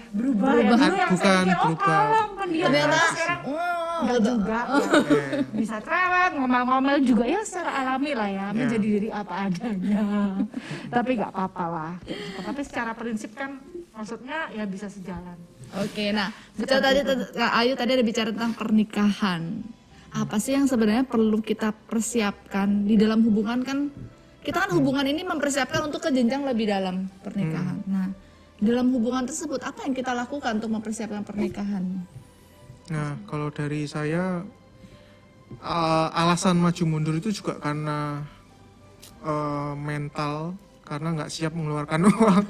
ya. Dulu yang Bukan saya pikir, berubah. kalem pendiam, Ternyata sekarang oh, enggak juga ya. Bisa cerewet, ngomel-ngomel juga ya secara alami lah ya, menjadi diri apa adanya. Tapi nggak apa-apa lah. Tapi secara prinsip kan maksudnya ya bisa sejalan. Oke, nah bicara tadi Kak Ayu tadi ada bicara tentang pernikahan. Apa sih yang sebenarnya perlu kita persiapkan di dalam hubungan kan? Kita kan hubungan ini mempersiapkan untuk ke jenjang lebih dalam pernikahan. Nah, di dalam hubungan tersebut apa yang kita lakukan untuk mempersiapkan pernikahan? Nah, kalau dari saya alasan maju mundur itu juga karena mental, karena nggak siap mengeluarkan uang.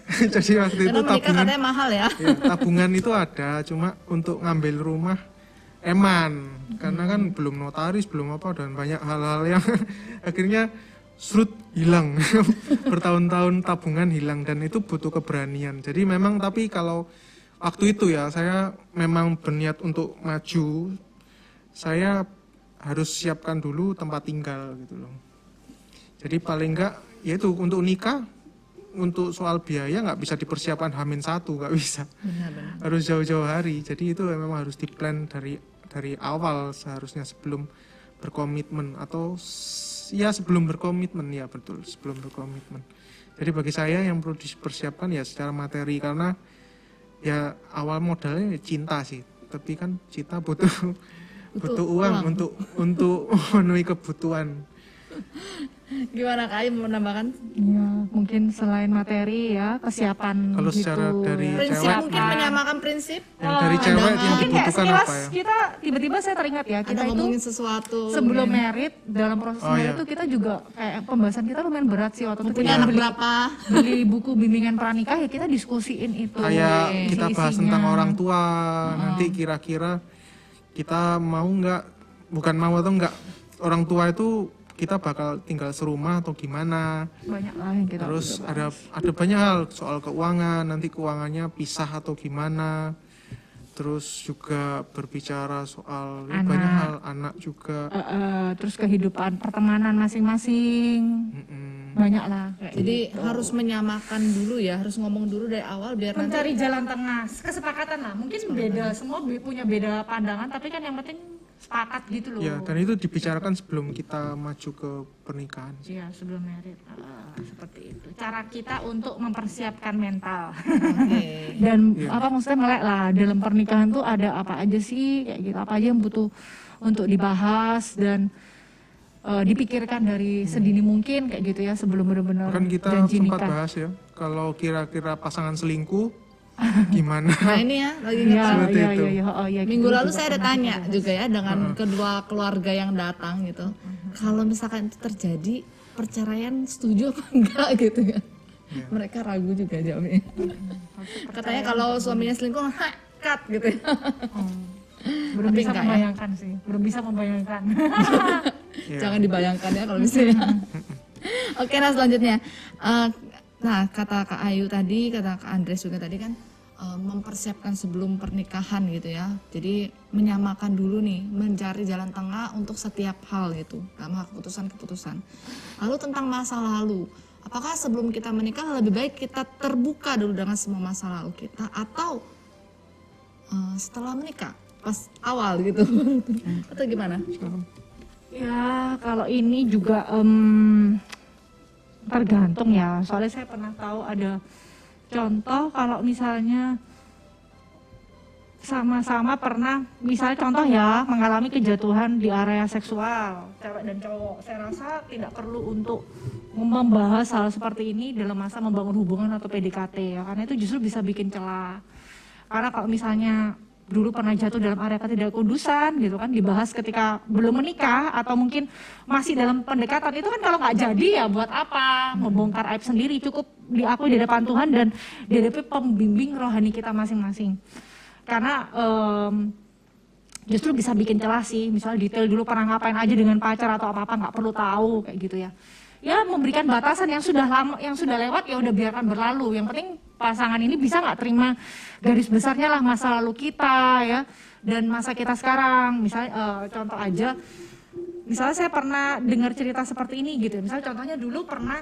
Jadi waktu itu Karena menikah tabungan, katanya mahal ya. ya, tabungan itu ada, cuma untuk ngambil rumah eman, karena kan belum notaris, belum apa, dan banyak hal-hal yang akhirnya serut hilang. Bertahun-tahun tabungan hilang, dan itu butuh keberanian. Jadi memang, tapi kalau waktu itu ya saya memang berniat untuk maju, saya harus siapkan dulu tempat tinggal gitu loh. Jadi paling enggak yaitu untuk nikah, untuk soal biaya nggak bisa dipersiapkan H-1, nggak bisa. Benar-benar. Harus jauh-jauh hari. Jadi itu memang harus diplan dari awal seharusnya sebelum berkomitmen, atau ya sebelum berkomitmen, ya betul, sebelum berkomitmen. Jadi bagi saya yang perlu dipersiapkan ya secara materi, karena ya awal modalnya cinta sih, tapi kan cinta butuh uang untuk memenuhi kebutuhan. Gimana Kak Ayu mau menambahkan? Ya, mungkin selain materi ya, kesiapan Kalau gitu. secara dari ya. Prinsip cewek, mungkin menyamakan prinsip. yang dari cewek yang Mungkin kayak dibutuhkan sekilas apa ya? kita tiba-tiba saya teringat ya, kita Ada itu ngomongin sesuatu. sebelum merit, dalam proses Oh, merit iya. itu kita juga kayak pembahasan kita lumayan berat sih waktu itu punya kita anak beli, berapa? beli buku bimbingan pranikah ya kita diskusiin itu. Kayak kita bahas isi-isinya. tentang orang tua, nanti kira-kira kita mau nggak, bukan mau atau nggak, orang tua itu kita bakal tinggal serumah atau gimana. Banyak lah yang kita Terus ada banyak hal soal keuangan, nanti keuangannya pisah atau gimana. Terus juga berbicara soal ya, Anak. banyak hal, anak juga. terus kehidupan pertemanan masing-masing. Mm-mm. Banyak lah kayak Jadi harus menyamakan dulu ya, harus ngomong dulu dari awal biar nanti mencari jalan tengah, kesepakatan lah. Mungkin beda, semua punya beda pandangan, tapi kan yang penting sepakat gitu loh. Ya, dan itu dibicarakan sebelum kita maju ke pernikahan. Iya, sebelum merit. Seperti itu. Cara kita untuk mempersiapkan mental. Oke. Dan Iya. apa maksudnya melek lah dalam pernikahan tuh ada apa aja sih kayak gitu, apa aja yang butuh untuk dibahas dan dipikirkan dari sedini mungkin kayak gitu ya sebelum benar-benar Kan kita janji sempat nikah. bahas ya, kalau kira-kira pasangan selingkuh gimana? Nah ini ya lagi Iya, Seperti iya, itu. iya, iya, oh, iya, Minggu kita lalu juga saya ada pernah tanya kita bahas. juga ya dengan kedua keluarga yang datang gitu. Kalau misalkan itu terjadi, perceraian setuju apa enggak gitu ya. Mereka ragu juga jawabnya. Katanya kalau suaminya selingkuh, cut gitu ya. Belum Tapi bisa enggak ya? membayangkan sih, belum bisa membayangkan. Ya. Jangan dibayangkan ya kalau misalnya. Oke, nah selanjutnya. Nah, kata Kak Ayu tadi, kata Kak Andres juga tadi kan mempersiapkan sebelum pernikahan gitu ya. Jadi menyamakan dulu nih, mencari jalan tengah untuk setiap hal gitu, dalam hal keputusan-keputusan. Lalu tentang masa lalu, apakah sebelum kita menikah lebih baik kita terbuka dulu dengan semua masa lalu kita atau setelah menikah pas awal gitu atau gimana? Ya, kalau ini juga tergantung ya. Soalnya saya pernah tahu ada contoh kalau misalnya sama-sama pernah, misalnya contoh ya, mengalami kejatuhan di area seksual, cewek dan cowok. Saya rasa tidak perlu untuk membahas hal seperti ini dalam masa membangun hubungan atau PDKT ya, karena itu justru bisa bikin celah. Karena kalau misalnya dulu pernah jatuh dalam area ketidakkudusan gitu kan, dibahas ketika belum menikah atau mungkin masih dalam pendekatan, itu kan kalau nggak jadi ya buat apa membongkar aib sendiri, cukup diakui di depan Tuhan dan di hadapan pembimbing rohani kita masing-masing. Karena justru bisa bikin celah sih, misalnya detail dulu pernah ngapain aja dengan pacar atau apa-apa nggak perlu tahu kayak gitu ya. Ya memberikan batasan yang sudah lama, yang sudah lewat ya udah biarkan berlalu. Yang penting pasangan ini bisa nggak terima garis besarnya lah masa lalu kita ya dan masa kita sekarang. Misalnya contoh aja, misalnya saya pernah dengar cerita seperti ini gitu. Misalnya contohnya dulu pernah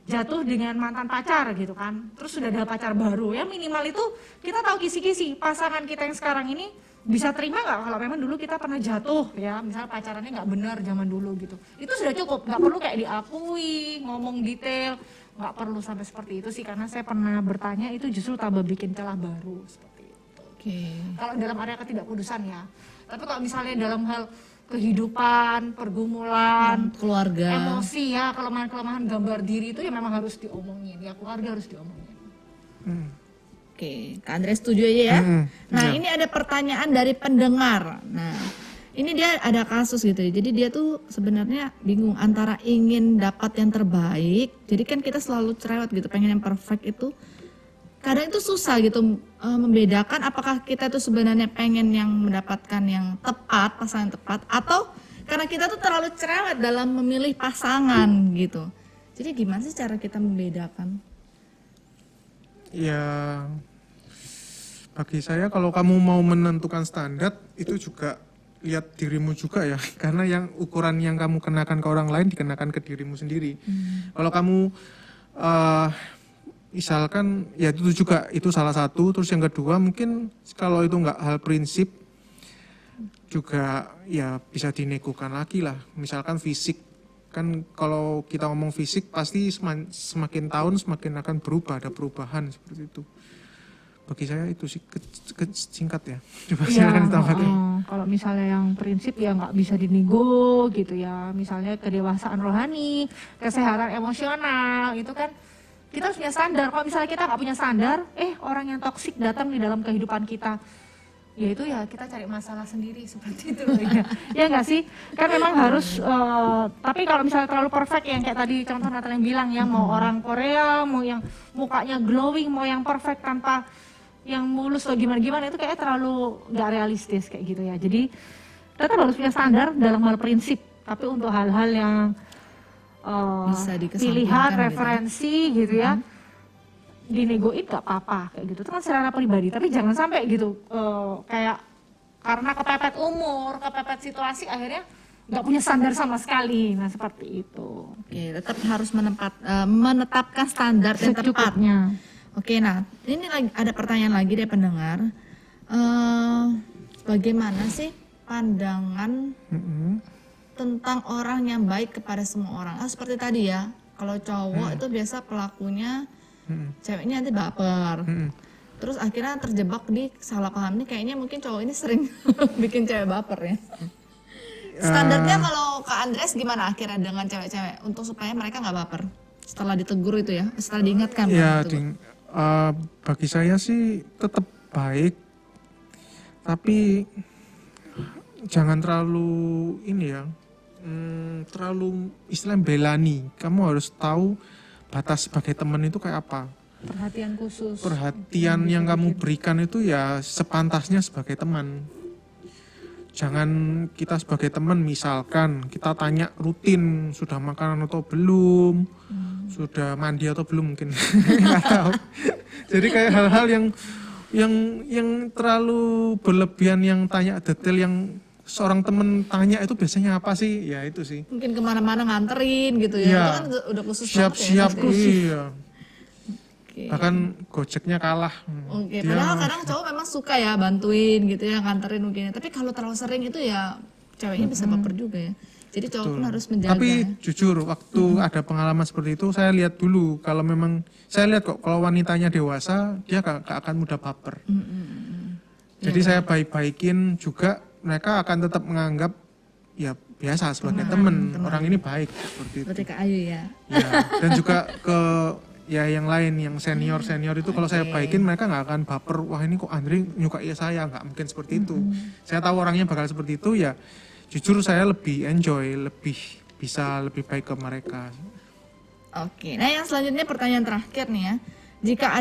jatuh dengan mantan pacar gitu kan, terus sudah ada pacar baru ya, minimal itu kita tahu kisi-kisi pasangan kita yang sekarang ini bisa terima nggak kalau memang dulu kita pernah jatuh ya, misalnya pacarannya nggak benar zaman dulu gitu. Itu sudah cukup, nggak perlu kayak diakui, ngomong detail, nggak perlu sampai seperti itu sih, karena saya pernah bertanya itu justru tambah bikin celah baru seperti itu. Oke. Kalau dalam area ketidakpudusan ya, tapi kalau misalnya dalam hal kehidupan, pergumulan, Keluarga. emosi ya, kelemahan-kelemahan gambar diri itu ya memang harus diomongin, ya keluarga harus diomongin. Oke, Kak Andres setuju aja ya. Nah, ini ada pertanyaan dari pendengar. Nah, ini dia ada kasus gitu ya. Jadi dia tuh sebenarnya bingung antara ingin dapat yang terbaik. Jadi kan kita selalu cerewet gitu, pengen yang perfect itu. Kadang itu susah gitu membedakan apakah kita tuh sebenarnya pengen yang mendapatkan yang tepat, pasangan yang tepat, atau karena kita tuh terlalu cerewet dalam memilih pasangan gitu. Jadi gimana sih cara kita membedakan? Ya, bagi saya kalau kamu mau menentukan standar itu juga lihat dirimu juga ya, karena yang ukuran yang kamu kenakan ke orang lain dikenakan ke dirimu sendiri. Kalau kamu misalkan ya itu juga itu salah satu, terus yang kedua mungkin kalau itu nggak hal prinsip juga ya bisa dinegokan lagi lah. Misalkan fisik, kan kalau kita ngomong fisik pasti semakin tahun semakin akan berubah, ada perubahan seperti itu. bagi saya itu sih singkat ya. Coba Iya, silakan ditambahkan. kalau misalnya yang prinsip ya nggak bisa dinego gitu ya. Misalnya kedewasaan rohani, kesehatan emosional, itu kan kita harus punya standar. Kalau misalnya kita nggak punya standar, orang yang toksik datang di dalam kehidupan kita, ya itu ya kita cari masalah sendiri seperti itu ya. Ya nggak sih? Kan memang harus, tapi kalau misalnya terlalu perfect yang kayak tadi contoh Nathan yang bilang ya, mau orang Korea, mau yang mukanya glowing, mau yang perfect tanpa yang mulus atau gimana-gimana, itu kayaknya terlalu nggak realistis kayak gitu ya. Jadi tetap harus punya standar dalam hal prinsip, tapi untuk hal-hal yang Bisa dikesampingkan pilihan, gitu. referensi gitu ya, dinegoin gak apa-apa kayak gitu. Itu kan secara pribadi, tapi jangan sampai gitu kayak karena kepepet umur, kepepet situasi akhirnya nggak punya standar sama sekali. Nah seperti itu. Oke, tetap harus menetapkan standar yang tepat. Secukupnya. Oke, nah ini ada pertanyaan lagi dari pendengar. Bagaimana sih pandangan tentang orang yang baik kepada semua orang? Seperti tadi ya, kalau cowok itu biasa pelakunya ceweknya nanti baper. Terus akhirnya terjebak di salah paham nih, kayaknya mungkin cowok ini sering bikin cewek baper ya. Standarnya kalau Kak Andres gimana akhirnya dengan cewek-cewek untuk supaya mereka nggak baper setelah ditegur itu ya, setelah diingatkan? Ya, ditegur. bagi saya sih tetap baik, tapi jangan terlalu ini ya, terlalu istilah belani. Kamu harus tahu batas sebagai teman itu kayak apa. Perhatian khusus. Perhatian yang kamu berikan itu ya sepantasnya sebagai teman. Jangan kita sebagai teman misalkan kita tanya rutin sudah makan atau belum, sudah mandi atau belum mungkin, nggak tahu. Jadi kayak hal-hal yang terlalu berlebihan, yang tanya detail, yang seorang teman tanya itu biasanya apa sih? Ya itu sih. Mungkin kemana-mana nganterin gitu ya, Iya. itu kan udah khusus Siap-siap, banget ya. iya. Oke. Bahkan Gojeknya kalah. Oke, Dia- padahal kadang cowok memang suka ya bantuin gitu ya, nganterin mungkin. Tapi kalau terlalu sering itu ya ceweknya bisa baper juga ya. Jadi cowok pun harus menjaga. Tapi jujur waktu ada pengalaman seperti itu saya lihat dulu, kalau memang saya lihat kok kalau wanitanya dewasa dia gak akan mudah baper. Jadi saya baik-baikin juga, mereka akan tetap menganggap ya biasa sebagai teman. Orang ini baik seperti itu. Seperti Kak Ayu ya. Ya, dan juga ke ya yang lain, yang senior itu kalau saya baikin mereka nggak akan baper, wah ini kok Andre nyukai saya, nggak mungkin seperti itu. Saya tahu orangnya bakal seperti itu, ya jujur saya lebih enjoy, lebih bisa lebih baik ke mereka. Oke, nah yang selanjutnya pertanyaan terakhir nih ya. Jika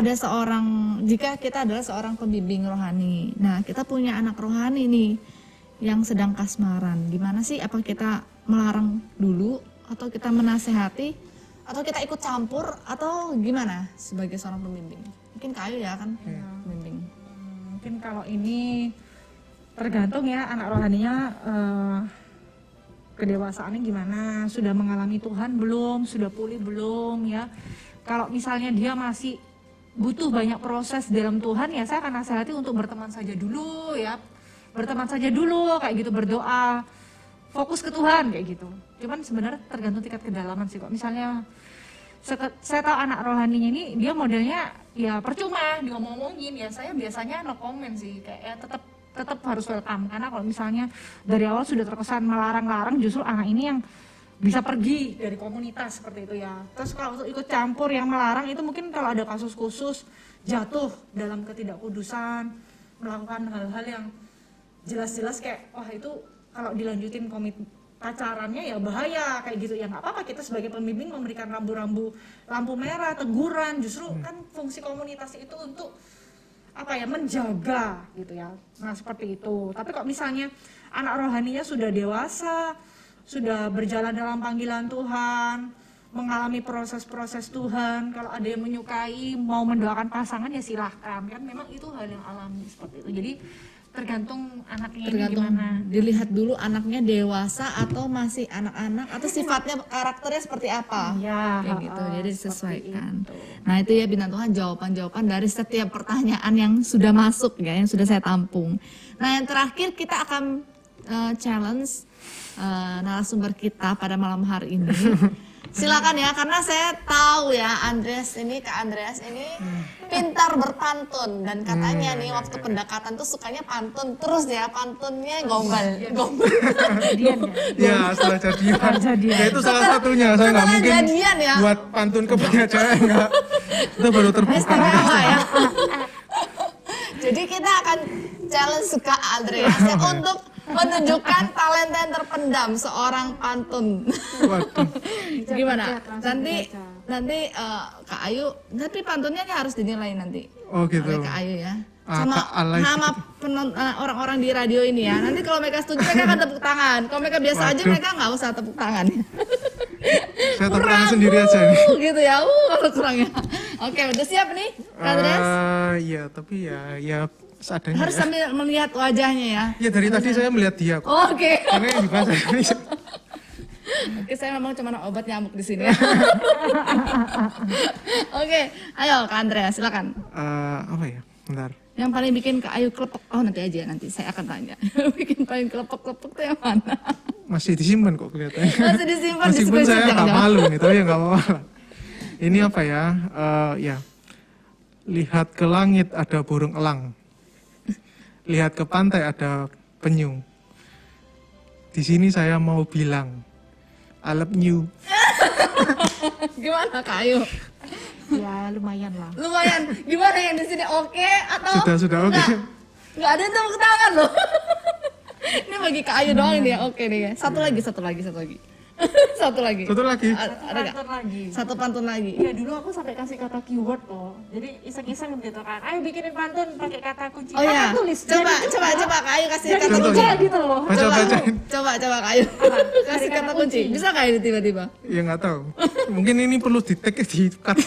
kita adalah seorang pembimbing rohani, nah kita punya anak rohani nih yang sedang kasmaran, gimana sih? Apa kita melarang dulu, atau kita menasehati, atau kita ikut campur, atau gimana sebagai seorang pembimbing? Mungkin Kak Ayu ya kan pembimbing. Mungkin kalau ini tergantung ya anak rohaninya kedewasaannya gimana, sudah mengalami Tuhan belum, sudah pulih belum ya. Kalau misalnya dia masih butuh banyak proses dalam Tuhan, ya saya akan nasihati untuk berteman saja dulu ya. Berteman saja dulu kayak gitu, berdoa, fokus ke Tuhan kayak gitu. Cuman sebenarnya tergantung tingkat kedalaman sih kok. Misalnya saya tahu anak rohaninya ini dia modelnya ya percuma diomong-omongin, ya saya biasanya no comment sih, kayak ya tetap harus welcome, karena kalau misalnya dari awal sudah terkesan melarang-larang, justru anak ini yang bisa pergi dari komunitas seperti itu ya. Terus kalau untuk ikut campur yang melarang itu mungkin kalau ada kasus khusus jatuh dalam ketidakkudusan, melakukan hal-hal yang jelas-jelas kayak wah itu kalau dilanjutin pacarannya ya bahaya kayak gitu ya. Nggak apa-apa kita sebagai pembimbing memberikan lampu merah, teguran. Justru kan fungsi komunitas itu untuk apa ya, menjaga gitu ya. Nah seperti itu. Tapi kok misalnya anak rohaninya sudah dewasa, sudah berjalan dalam panggilan Tuhan, mengalami proses-proses Tuhan, kalau ada yang menyukai mau mendoakan pasangan ya silahkan, kan memang itu hal yang alami seperti itu. Jadi tergantung anaknya ini gimana. Dilihat dulu anaknya dewasa atau masih anak-anak, atau sifatnya karakternya seperti apa. Ya, Kayak gitu, jadi disesuaikan. itu. Nah itu ya bintang Tuhan, jawaban-jawaban dari setiap pertanyaan yang sudah masuk ya, yang sudah saya tampung. Nah yang terakhir kita akan challenge narasumber kita pada malam hari ini. Silakan ya, karena saya tahu ya Kak Andreas ini pintar berpantun dan katanya nih waktu pendekatan tuh sukanya pantun terus ya, pantunnya gombal. Ya setelah jadian. Ya itu salah satunya. Saya nggak Setelah mungkin jadian ya. buat pantun ke banyak cewek nggak. Itu baru terbuka. Istimewa ya. Jadi kita akan challenge Kak Andreas ya untuk menunjukkan talenta yang terpendam seorang pantun. Waduh. Gimana? Nanti Kak Ayu, tapi pantunnya ini harus dinilai nanti. Oh gitu. Oleh Kak Ayu ya. Ah, Sama Kak Alay. orang-orang di radio ini ya. Nanti kalau mereka setuju mereka akan tepuk tangan. Kalau mereka biasa aja Waduh. mereka nggak usah tepuk tangan. Saya tepuk tangan sendiri aja nih. Gitu ya. Kalau kurang ya. Oke, udah siap nih, Kak Andreas? Iya, tapi ya seadanya. Harus Ya. sambil melihat wajahnya ya. Ya dari tadi saya melihat dia kok. Oh, oke. Karena yang dibahas ini. Oke, saya memang cuma obat nyamuk di sini. Oke, ayo Kak Andreas, silakan. Apa ya? Bentar. Yang paling bikin Kak Ayu kelepek, nanti saya akan tanya. Bikin paling kelepek-kelepek tuh yang mana? Masih disimpan kok kelihatannya. Masih disimpan di Meskipun spreadsheet saya nggak jangan-jangan. malu nih, tapi ya nggak apa-apa. Ini apa ya? Ya. Lihat ke langit ada burung elang. Lihat ke pantai ada penyu. Di sini saya mau bilang, I love you. Gimana Kak Ayu? Ya lumayan lah. Lumayan. Gimana yang di sini oke atau Sudah oke. Nggak ada tepuk tangan loh. Ini bagi Kak Ayu doang ini ya. Oke nih ya. Satu lagi. Satu lagi. Satu lagi. Ada nggak? Pantun lagi. Satu pantun lagi. Ya dulu aku sampai kasih kata keyword loh. Jadi iseng-iseng gitu kan. Ayo bikinin pantun pakai kata kunci. Oh ya. Kata tulis. Coba Kak Ayu kasih Jadi kata Contoh. kunci. baca gitu loh. Bacain. Coba Kak Ayu. Kasih kata kunci. Bisa nggak ini tiba-tiba? Ya nggak tahu. Mungkin ini perlu di tag di cut.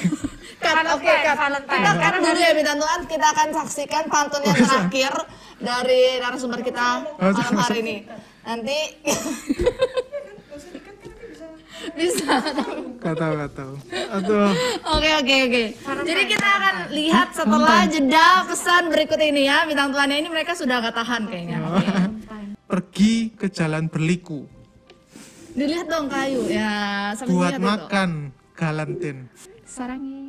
Oke, Valentine. kita cut dulu ya bintang Tuhan. Kita akan saksikan pantun yang terakhir dari narasumber kita malam hari ini. Nanti bisa. Nggak tahu. Aduh. Oke. Jadi kita akan lihat setelah jeda pesan berikut ini ya. Bintang Tuhannya ini mereka sudah gak tahan kayaknya. Oke. Pergi ke jalan berliku. Dilihat dong Kayu ya. Sambil Buat lihat itu. makan galantin. Sarangi.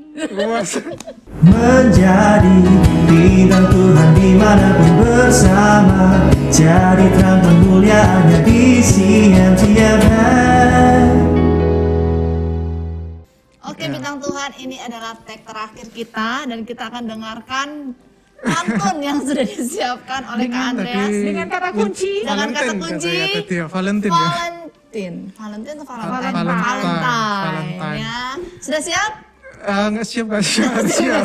Menjadi bintang Tuhan dimanapun bersama, jadi terang kemuliaannya di siang tiap hari. Oke bintang Tuhan, ini adalah tag terakhir kita dan kita akan dengarkan pantun yang sudah disiapkan oleh Kak Andreas Dengan kata kunci. dengan kata Valentine kunci katanya tadi ya, Valentine ya. Valentine atau Valentine? Valentine. Ya. Sudah siap? Nggak siap.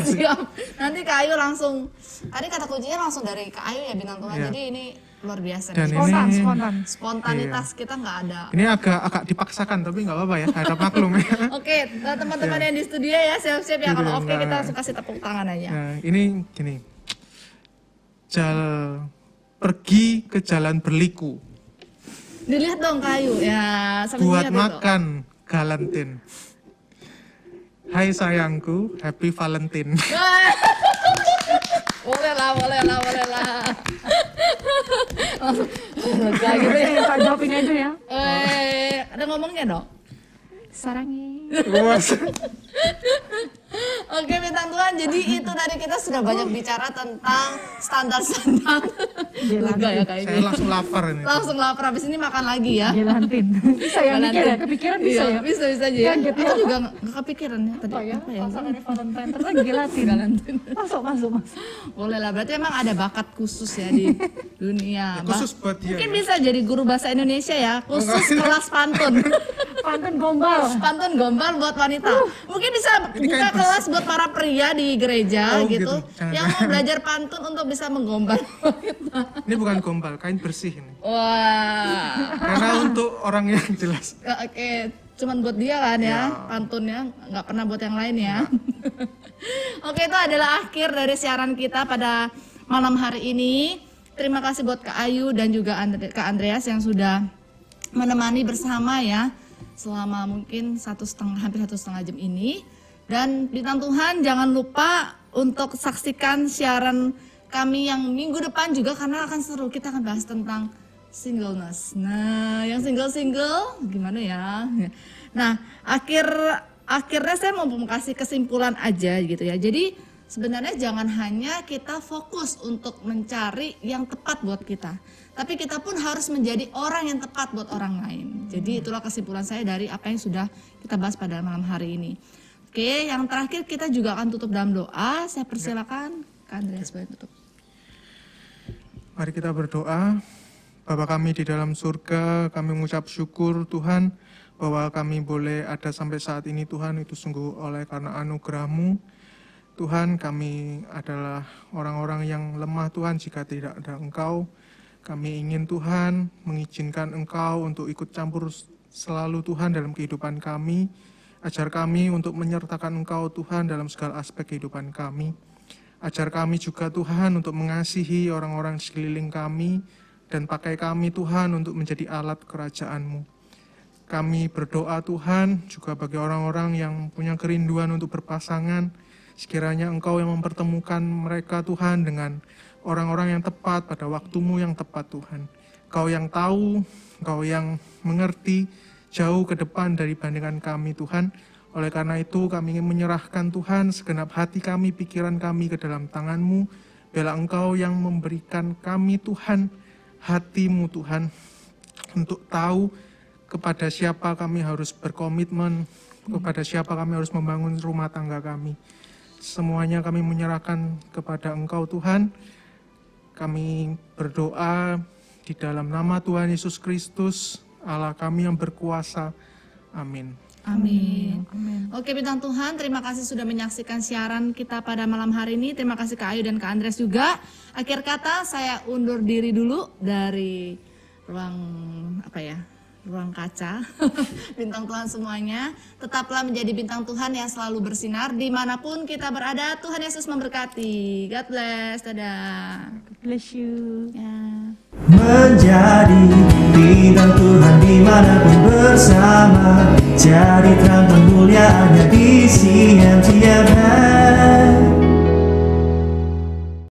Siap. Nanti Kak Ayu langsung, tadi kata kuncinya langsung dari Kak Ayu ya bintang Tuhan. Iya. Jadi ini luar biasa. Dan nih. Spontan. Spontanitas kita nggak ada. Ini agak dipaksakan tapi nggak apa-apa ya, ada maklum ya. Oke, teman-teman yang di studio ya siap-siap ya. Gitu, Kalau oke enggak. kita langsung kasih tepuk tangan aja. Nah, ini gini. Pergi ke jalan berliku. Dilihat dong Kak Ayu ya. Sambil Buat lihat itu. makan galantin. Hai sayangku, happy Valentine. boleh lah. Lega gitu ya. Kita jawabin aja ya. Ada ngomongnya dong. Sarangi. Oke bintang Tuhan, jadi itu tadi kita sudah banyak bicara tentang standar-standar. Lega ya kayaknya. Saya langsung lapar ini. Langsung lapar, habis ini makan lagi ya. Gelantin. Bisa ya mikir ya? Kepikiran bisa Iya, ya? bisa aja ya. Kaget Itu juga nggak kepikiran ya tadi. Apa ya? Masa dari Valentine terus gelatin. Masuk. Boleh lah, berarti emang ada bakat khusus ya di dunia. Khusus buat dia. Mungkin Ya. bisa jadi guru bahasa Indonesia ya, khusus kelas pantun. Pantun gombal. Pantun gombal buat wanita. Mungkin bisa Ini buka kayak kelas buat para pria di gereja Oh, gitu, gitu. Jangan. yang mau belajar pantun untuk bisa menggombal wanita. Ini bukan gombal, kain bersih ini. Wah. Karena untuk orang yang jelas. Ya, oke, cuman buat dia kan ya, pantunnya nggak pernah buat yang lain ya. Oke, itu adalah akhir dari siaran kita pada malam hari ini. Terima kasih buat Kak Ayu dan juga Kak Andreas yang sudah menemani bersama ya selama mungkin hampir 1,5 jam ini. Dan bintang Tuhan jangan lupa untuk saksikan siaran kami yang minggu depan juga karena akan seru. Kita akan bahas tentang singleness. Nah, yang single gimana ya? Nah, akhirnya saya mau kasih kesimpulan aja gitu ya. Jadi sebenarnya jangan hanya kita fokus untuk mencari yang tepat buat kita, tapi kita pun harus menjadi orang yang tepat buat orang lain. Jadi itulah kesimpulan saya dari apa yang sudah kita bahas pada malam hari ini. Oke, yang terakhir kita juga akan tutup dalam doa. Saya persilakan Kak Andreas boleh tutup. Mari kita berdoa. Bapa kami di dalam surga, kami mengucap syukur Tuhan bahwa kami boleh ada sampai saat ini Tuhan, itu sungguh oleh karena anugerah-Mu. Tuhan, kami adalah orang-orang yang lemah Tuhan jika tidak ada Engkau. Kami ingin Tuhan mengizinkan Engkau untuk ikut campur selalu Tuhan dalam kehidupan kami. Ajar kami untuk menyertakan Engkau Tuhan dalam segala aspek kehidupan kami. Ajar kami juga Tuhan untuk mengasihi orang-orang sekeliling kami, dan pakai kami Tuhan untuk menjadi alat kerajaan-Mu. Kami berdoa Tuhan juga bagi orang-orang yang punya kerinduan untuk berpasangan. Sekiranya Engkau yang mempertemukan mereka Tuhan dengan orang-orang yang tepat pada waktu-Mu yang tepat Tuhan. Engkau yang tahu, Engkau yang mengerti jauh ke depan dari bandingan kami Tuhan. Oleh karena itu kami ingin menyerahkan Tuhan segenap hati kami, pikiran kami ke dalam tangan-Mu. Biarlah Engkau yang memberikan kami Tuhan hati-Mu Tuhan, untuk tahu kepada siapa kami harus berkomitmen, kepada siapa kami harus membangun rumah tangga kami. Semuanya kami menyerahkan kepada Engkau Tuhan. Kami berdoa di dalam nama Tuhan Yesus Kristus, Allah kami yang berkuasa. Amin. Amin. Oke, bintang Tuhan, terima kasih sudah menyaksikan siaran kita pada malam hari ini. Terima kasih Kak Ayu dan Kak Andreas juga. Akhir kata saya undur diri dulu dari ruang kaca. Bintang Tuhan semuanya, tetaplah menjadi bintang Tuhan yang selalu bersinar dimanapun kita berada. Tuhan Yesus memberkati. God bless. Dadah. God bless you. Ya. Menjadi bintang Tuhan dimanapun bersama, jadi terang kemuliaannya di CMTFM.